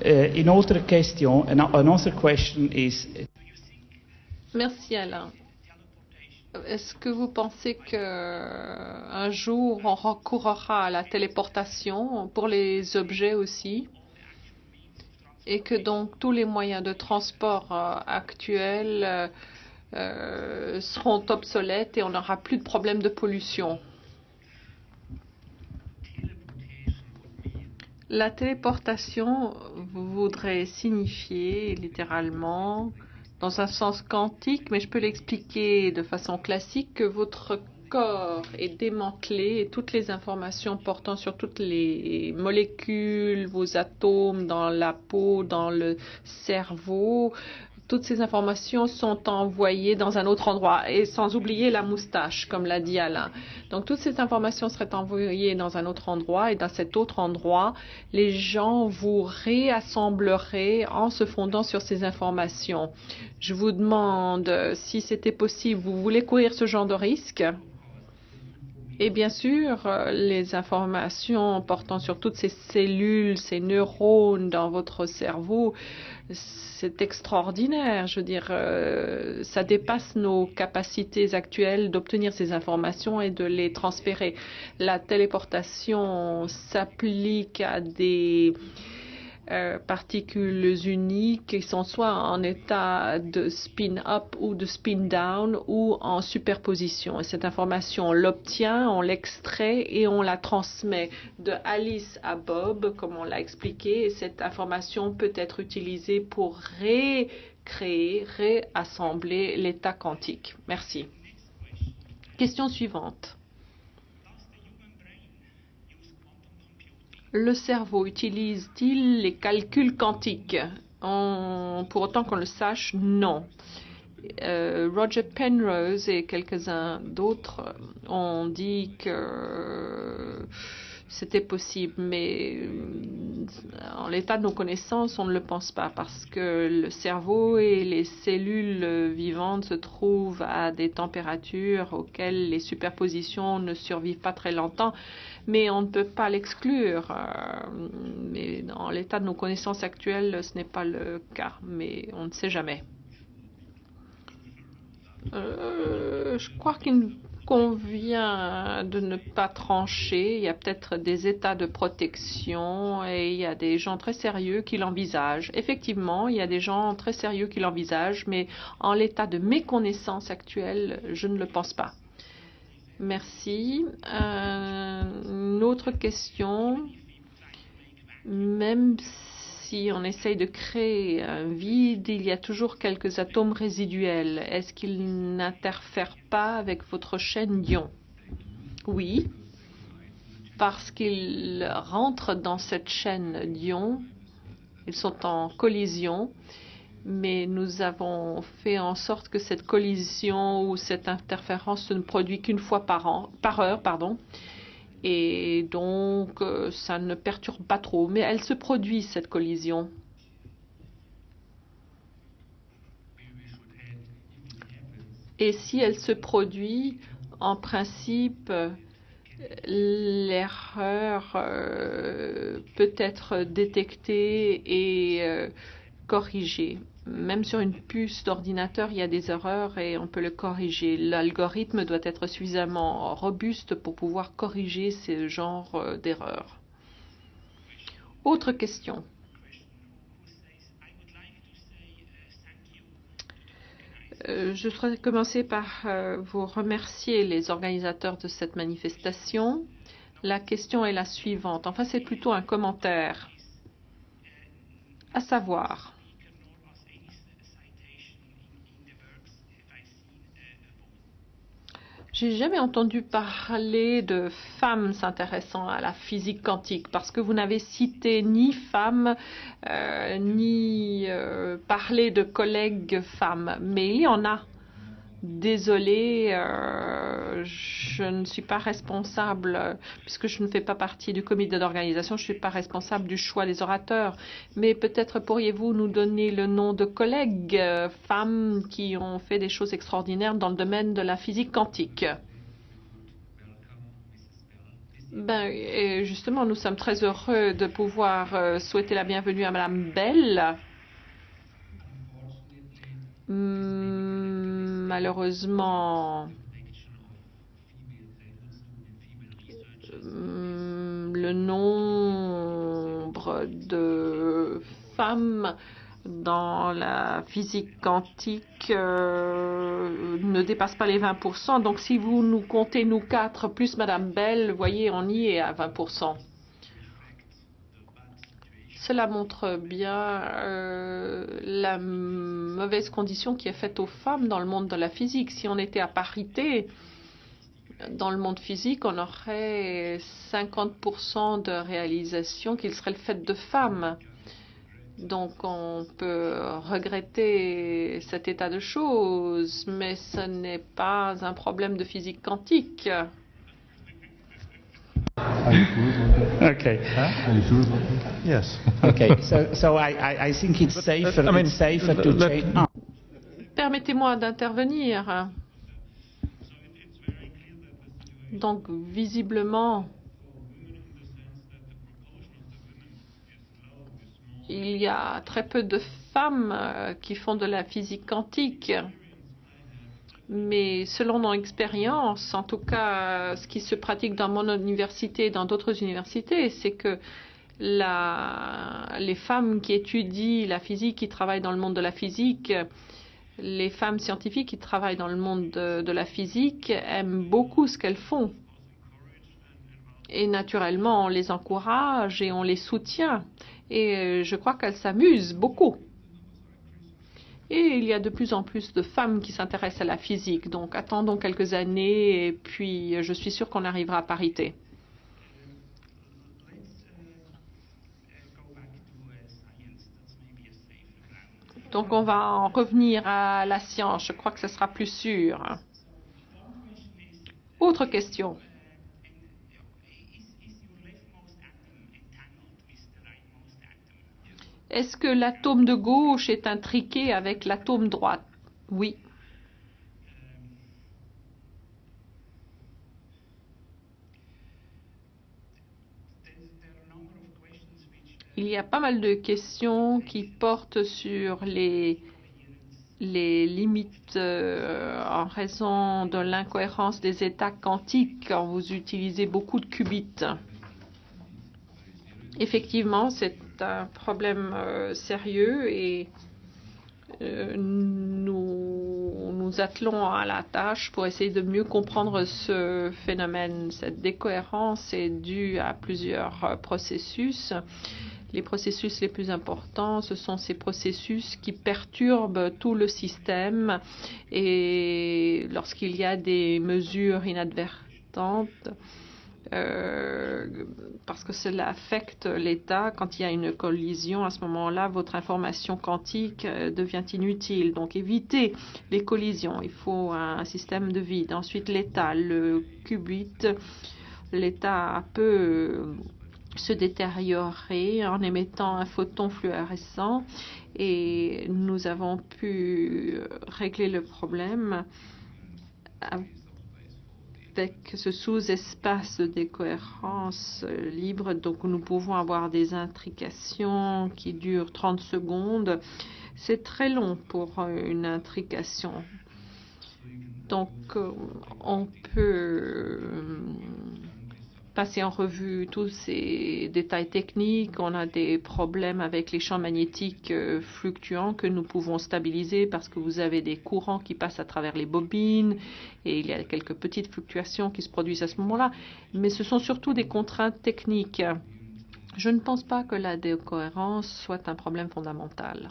Une autre question, another question is... Merci Alain. Est-ce que vous pensez qu'un jour on recourra à la téléportation pour les objets aussi? Et que donc tous les moyens de transport actuels seront obsolètes et on n'aura plus de problème de pollution? La téléportation voudrait signifier littéralement, dans un sens quantique, mais je peux l'expliquer de façon classique, que votre corps est démantelé et toutes les informations portant sur toutes les molécules, vos atomes dans la peau, dans le cerveau, toutes ces informations sont envoyées dans un autre endroit, et sans oublier la moustache, comme l'a dit Alain. Donc toutes ces informations seraient envoyées dans un autre endroit, et dans cet autre endroit, les gens vous réassembleraient en se fondant sur ces informations. Je vous demande si c'était possible. Vous voulez courir ce genre de risque? Et bien sûr, les informations portant sur toutes ces cellules, ces neurones dans votre cerveau, c'est extraordinaire. Je veux dire, ça dépasse nos capacités actuelles d'obtenir ces informations et de les transférer. La téléportation s'applique à des particules uniques qui sont soit en état de spin-up ou de spin-down ou en superposition. Et cette information, on l'obtient, on l'extrait et on la transmet de Alice à Bob, comme on l'a expliqué. Et cette information peut être utilisée pour récréer, réassembler l'état quantique. Merci. Question suivante. Le cerveau utilise-t-il les calculs quantiques? Pour autant qu'on le sache, non. Roger Penrose et quelques-uns d'autres ont dit que c'était possible, mais en l'état de nos connaissances, on ne le pense pas, parce que le cerveau et les cellules vivantes se trouvent à des températures auxquelles les superpositions ne survivent pas très longtemps, mais on ne peut pas l'exclure. Mais dans l'état de nos connaissances actuelles, ce n'est pas le cas, mais on ne sait jamais. Je crois qu'il convient de ne pas trancher. Il y a peut-être des états de protection et il y a des gens très sérieux qui l'envisagent. Effectivement, il y a des gens très sérieux qui l'envisagent, mais en l'état de mes connaissances actuelles, je ne le pense pas. Merci. Une autre question. Même si on essaye de créer un vide, il y a toujours quelques atomes résiduels. Est-ce qu'ils n'interfèrent pas avec votre chaîne d'ions? Oui, parce qu'ils rentrent dans cette chaîne d'ions, ils sont en collision, mais nous avons fait en sorte que cette collision ou cette interférence ne produit qu'une fois par heure. Et donc, ça ne perturbe pas trop. Mais elle se produit, cette collision. Et si elle se produit, en principe, l'erreur peut être détectée et corrigée. Même sur une puce d'ordinateur, il y a des erreurs et on peut le corriger. L'algorithme doit être suffisamment robuste pour pouvoir corriger ce genre d'erreurs. Autre question. Je voudrais commencer par vous remercier, les organisateurs de cette manifestation. La question est la suivante. Enfin, c'est plutôt un commentaire. À savoir, j'ai jamais entendu parler de femmes s'intéressant à la physique quantique parce que vous n'avez cité ni femmes ni parlé de collègues femmes, mais il y en a. Désolée, je ne suis pas responsable, puisque je ne fais pas partie du comité d'organisation, je ne suis pas responsable du choix des orateurs. Mais peut-être pourriez-vous nous donner le nom de collègues femmes qui ont fait des choses extraordinaires dans le domaine de la physique quantique? Et justement, nous sommes très heureux de pouvoir souhaiter la bienvenue à Madame Bell. Malheureusement, le nombre de femmes dans la physique quantique ne dépasse pas les 20%. Donc si vous nous comptez, nous quatre, plus Madame Bell, vous voyez, on y est à 20%. Cela montre bien la mauvaise condition qui est faite aux femmes dans le monde de la physique. Si on était à parité dans le monde physique, on aurait 50% de réalisations qui seraient le fait de femmes. Donc on peut regretter cet état de choses, mais ce n'est pas un problème de physique quantique. Okay. Are you sure about that? Yes. Okay. So I think it's safer. It's safer to change. Permettez-moi d'intervenir. Donc, visiblement, il y a très peu de femmes qui font de la physique quantique. Mais selon mon expérience, en tout cas, ce qui se pratique dans mon université et dans d'autres universités, c'est que les femmes qui étudient la physique, qui travaillent dans le monde de la physique, les femmes scientifiques qui travaillent dans le monde de la physique aiment beaucoup ce qu'elles font. Et naturellement, on les encourage et on les soutient. Et je crois qu'elles s'amusent beaucoup. Et il y a de plus en plus de femmes qui s'intéressent à la physique. Donc attendons quelques années et puis je suis sûre qu'on arrivera à parité. Donc on va en revenir à la science. Je crois que ce sera plus sûr. Autre question. Est-ce que l'atome de gauche est intriqué avec l'atome droite? Oui. Il y a pas mal de questions qui portent sur les limites en raison de l'incohérence des états quantiques quand vous utilisez beaucoup de qubits. Effectivement, c'est un problème sérieux et nous attelons à la tâche pour essayer de mieux comprendre ce phénomène. Cette décohérence est due à plusieurs processus. Les processus les plus importants, ce sont ces processus qui perturbent tout le système et lorsqu'il y a des mesures inadvertantes, parce que cela affecte l'état. Quand il y a une collision, à ce moment-là, votre information quantique devient inutile. Donc, évitez les collisions. Il faut un système de vide. Ensuite, l'état, le qubit, l'état peut se détériorer en émettant un photon fluorescent et nous avons pu régler le problème avec ce sous-espace de décohérence libre. Donc nous pouvons avoir des intrications qui durent 30 secondes. C'est très long pour une intrication. Donc on peut passé en revue tous ces détails techniques. On a des problèmes avec les champs magnétiques fluctuants que nous pouvons stabiliser parce que vous avez des courants qui passent à travers les bobines et il y a quelques petites fluctuations qui se produisent à ce moment-là. Mais ce sont surtout des contraintes techniques. Je ne pense pas que la décohérence soit un problème fondamental.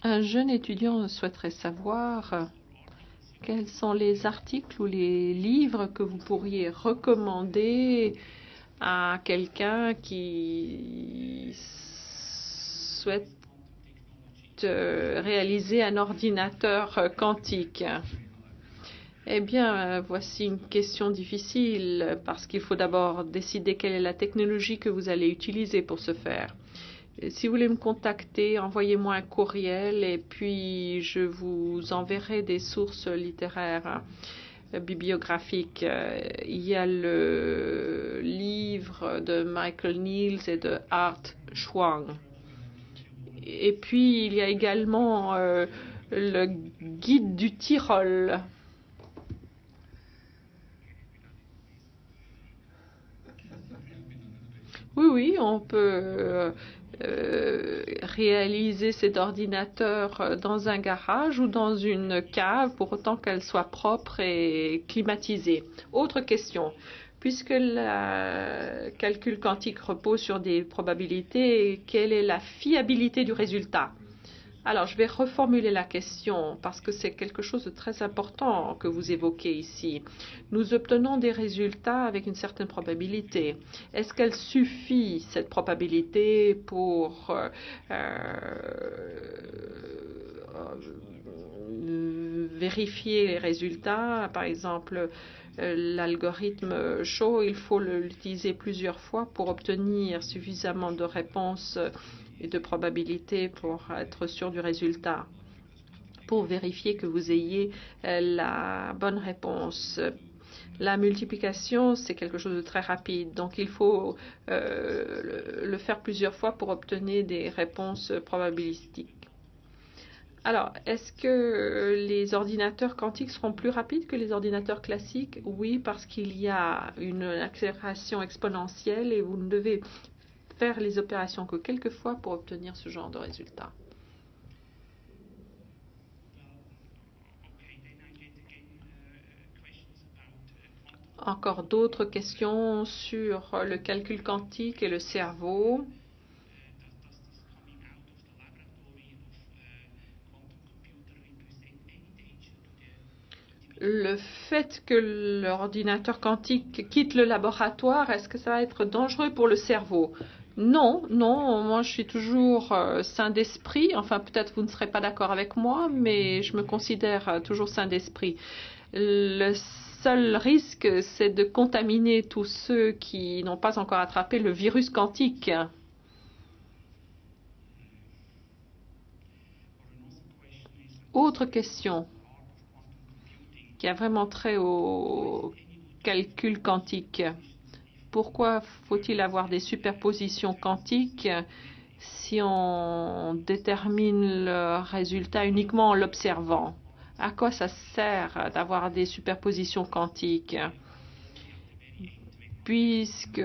Un jeune étudiant souhaiterait savoir quels sont les articles ou les livres que vous pourriez recommander à quelqu'un qui souhaite réaliser un ordinateur quantique. Eh bien, voici une question difficile parce qu'il faut d'abord décider quelle est la technologie que vous allez utiliser pour ce faire. Si vous voulez me contacter, envoyez-moi un courriel et puis je vous enverrai des sources littéraires, bibliographiques. Il y a le livre de Michael Niels et de Art Schwang. Et puis, il y a également le guide du Tyrol. Oui, on peut réaliser cet ordinateur dans un garage ou dans une cave pour autant qu'elle soit propre et climatisée. Autre question. Puisque le calcul quantique repose sur des probabilités, quelle est la fiabilité du résultat? Alors, je vais reformuler la question parce que c'est quelque chose de très important que vous évoquez ici. Nous obtenons des résultats avec une certaine probabilité. Est-ce qu'elle suffit, cette probabilité, pour vérifier les résultats? Par exemple, l'algorithme Shor, il faut l'utiliser plusieurs fois pour obtenir suffisamment de réponses et de probabilité pour être sûr du résultat, pour vérifier que vous ayez la bonne réponse. La multiplication, c'est quelque chose de très rapide, donc il faut le faire plusieurs fois pour obtenir des réponses probabilistiques. Alors, est-ce que les ordinateurs quantiques seront plus rapides que les ordinateurs classiques? Oui, parce qu'il y a une accélération exponentielle et vous ne devez faire les opérations que quelques fois pour obtenir ce genre de résultat. Encore d'autres questions sur le calcul quantique et le cerveau. Le fait que l'ordinateur quantique quitte le laboratoire, est-ce que ça va être dangereux pour le cerveau? Non, non, moi je suis toujours sain d'esprit. Enfin, peut-être vous ne serez pas d'accord avec moi, mais je me considère toujours sain d'esprit. Le seul risque, c'est de contaminer tous ceux qui n'ont pas encore attrapé le virus quantique. Autre question qui a vraiment trait au calcul quantique. Pourquoi faut-il avoir des superpositions quantiques si on détermine le résultat uniquement en l'observant? À quoi ça sert d'avoir des superpositions quantiques? Puisque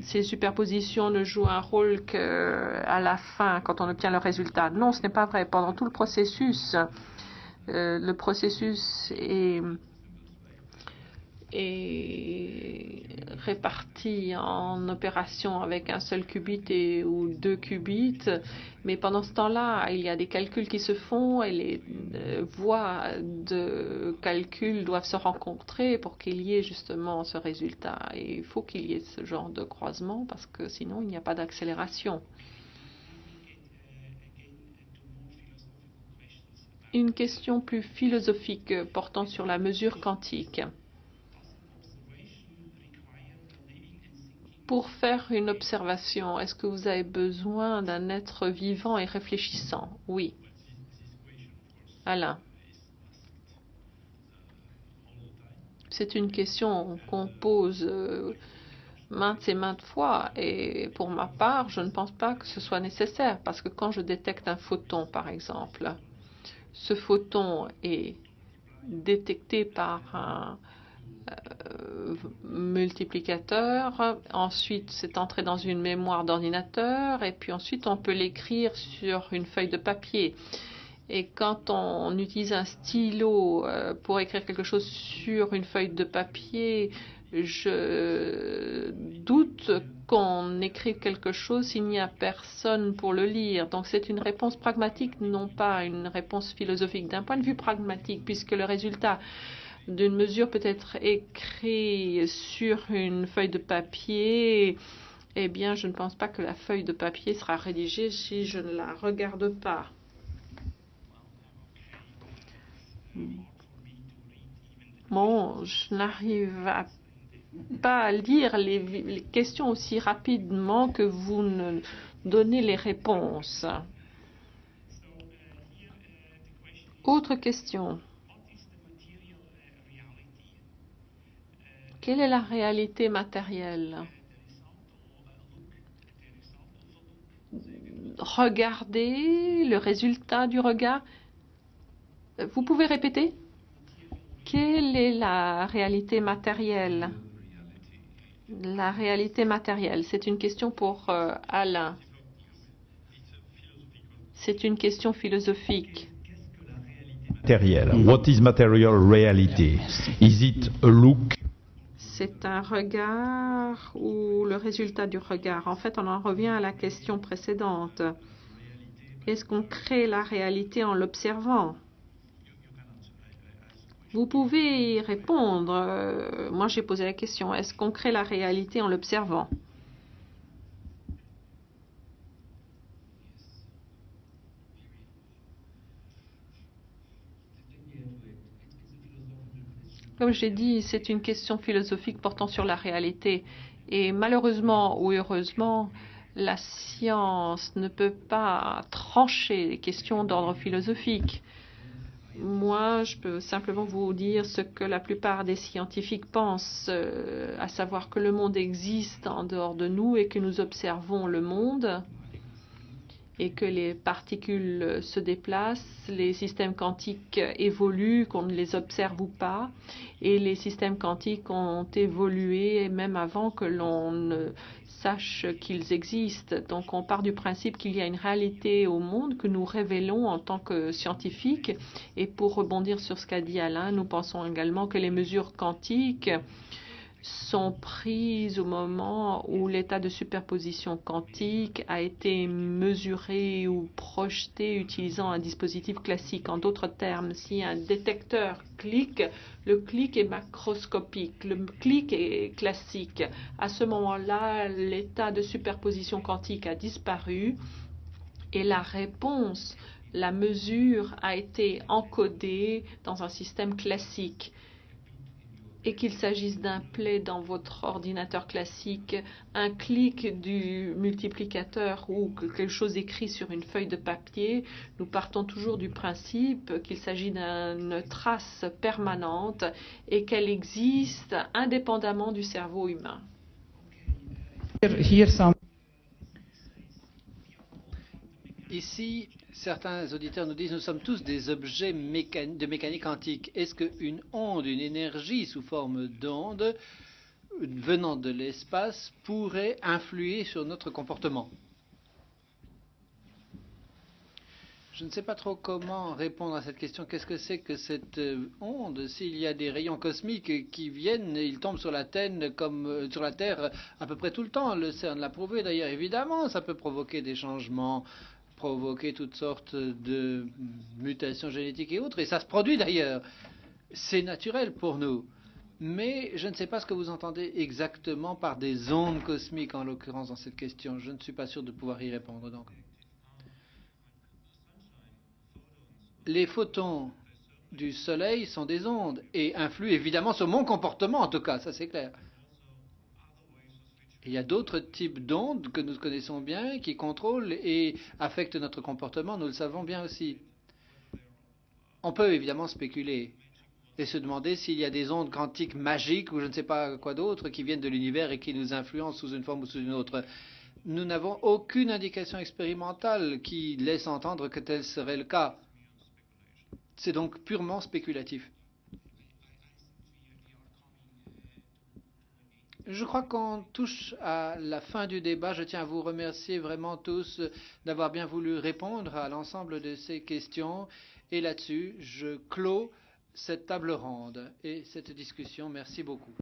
ces superpositions ne jouent un rôle qu'à la fin, quand on obtient le résultat. Non, ce n'est pas vrai. Pendant tout le processus est réparti en opérations avec un seul qubit ou deux qubits, mais pendant ce temps-là, il y a des calculs qui se font et les voies de calcul doivent se rencontrer pour qu'il y ait justement ce résultat. Et il faut qu'il y ait ce genre de croisement parce que sinon il n'y a pas d'accélération. Une question plus philosophique portant sur la mesure quantique. Pour faire une observation, est-ce que vous avez besoin d'un être vivant et réfléchissant? Oui. Alain. C'est une question qu'on pose maintes et maintes fois. Et pour ma part, je ne pense pas que ce soit nécessaire, parce que quand je détecte un photon, par exemple, ce photon est détecté par un multiplicateur, ensuite c'est entré dans une mémoire d'ordinateur, et puis ensuite on peut l'écrire sur une feuille de papier. Et quand on utilise un stylo pour écrire quelque chose sur une feuille de papier, je doute qu'on écrive quelque chose s'il n'y a personne pour le lire. Donc c'est une réponse pragmatique, non pas une réponse philosophique. D'un point de vue pragmatique, puisque le résultat d'une mesure peut être écrit sur une feuille de papier, eh bien je ne pense pas que la feuille de papier sera rédigée si je ne la regarde pas. Bon, je n'arrive pas à lire les questions aussi rapidement que vous ne donnez les réponses. Autre question. Quelle est la réalité matérielle? Regardez le résultat du regard. Vous pouvez répéter? Quelle est la réalité matérielle? La réalité matérielle, c'est une question pour Alain. C'est une question philosophique. What is material reality? Is it a look? C'est un regard ou le résultat du regard. En fait, on en revient à la question précédente. Est-ce qu'on crée la réalité en l'observant? Vous pouvez y répondre. Moi, j'ai posé la question. Est-ce qu'on crée la réalité en l'observant? Comme j'ai dit, c'est une question philosophique portant sur la réalité. Et malheureusement ou heureusement, la science ne peut pas trancher les questions d'ordre philosophique. Moi, je peux simplement vous dire ce que la plupart des scientifiques pensent, à savoir que le monde existe en dehors de nous et que nous observons le monde et que les particules se déplacent, les systèmes quantiques évoluent, qu'on les observe ou pas, et les systèmes quantiques ont évolué même avant que l'on ne sache qu'ils existent. Donc on part du principe qu'il y a une réalité au monde que nous révélons en tant que scientifiques. Et pour rebondir sur ce qu'a dit Alain, nous pensons également que les mesures quantiques sont prises au moment où l'état de superposition quantique a été mesuré ou projeté utilisant un dispositif classique. En d'autres termes, si un détecteur clique, le clic est macroscopique, le clic est classique. À ce moment-là, l'état de superposition quantique a disparu et la réponse, la mesure a été encodée dans un système classique. Et qu'il s'agisse d'un play dans votre ordinateur classique, un clic du multiplicateur ou quelque chose écrit sur une feuille de papier, nous partons toujours du principe qu'il s'agit d'une trace permanente et qu'elle existe indépendamment du cerveau humain. Ici, certains auditeurs nous disent nous sommes tous des objets de mécanique quantique. Est-ce qu'une onde, une énergie sous forme d'onde venant de l'espace pourrait influer sur notre comportement? Je ne sais pas trop comment répondre à cette question. Qu'est-ce que c'est que cette onde? S'il y a des rayons cosmiques qui viennent, ils tombent sur la Terre comme sur la Terre à peu près tout le temps. Le CERN l'a prouvé d'ailleurs. Évidemment, ça peut provoquer des changements, provoquer toutes sortes de mutations génétiques et autres. Et ça se produit d'ailleurs. C'est naturel pour nous. Mais je ne sais pas ce que vous entendez exactement par des ondes cosmiques, en l'occurrence, dans cette question. Je ne suis pas sûr de pouvoir y répondre. Donc, les photons du Soleil sont des ondes et influent évidemment sur mon comportement, en tout cas, ça c'est clair. Il y a d'autres types d'ondes que nous connaissons bien, qui contrôlent et affectent notre comportement, nous le savons bien aussi. On peut évidemment spéculer. et se demander s'il y a des ondes quantiques magiques ou je ne sais pas quoi d'autre qui viennent de l'univers et qui nous influencent sous une forme ou sous une autre. Nous n'avons aucune indication expérimentale qui laisse entendre que tel serait le cas. C'est donc purement spéculatif. Je crois qu'on touche à la fin du débat. Je tiens à vous remercier vraiment tous d'avoir bien voulu répondre à l'ensemble de ces questions. Et là-dessus, je clôt cette table ronde et cette discussion. Merci beaucoup.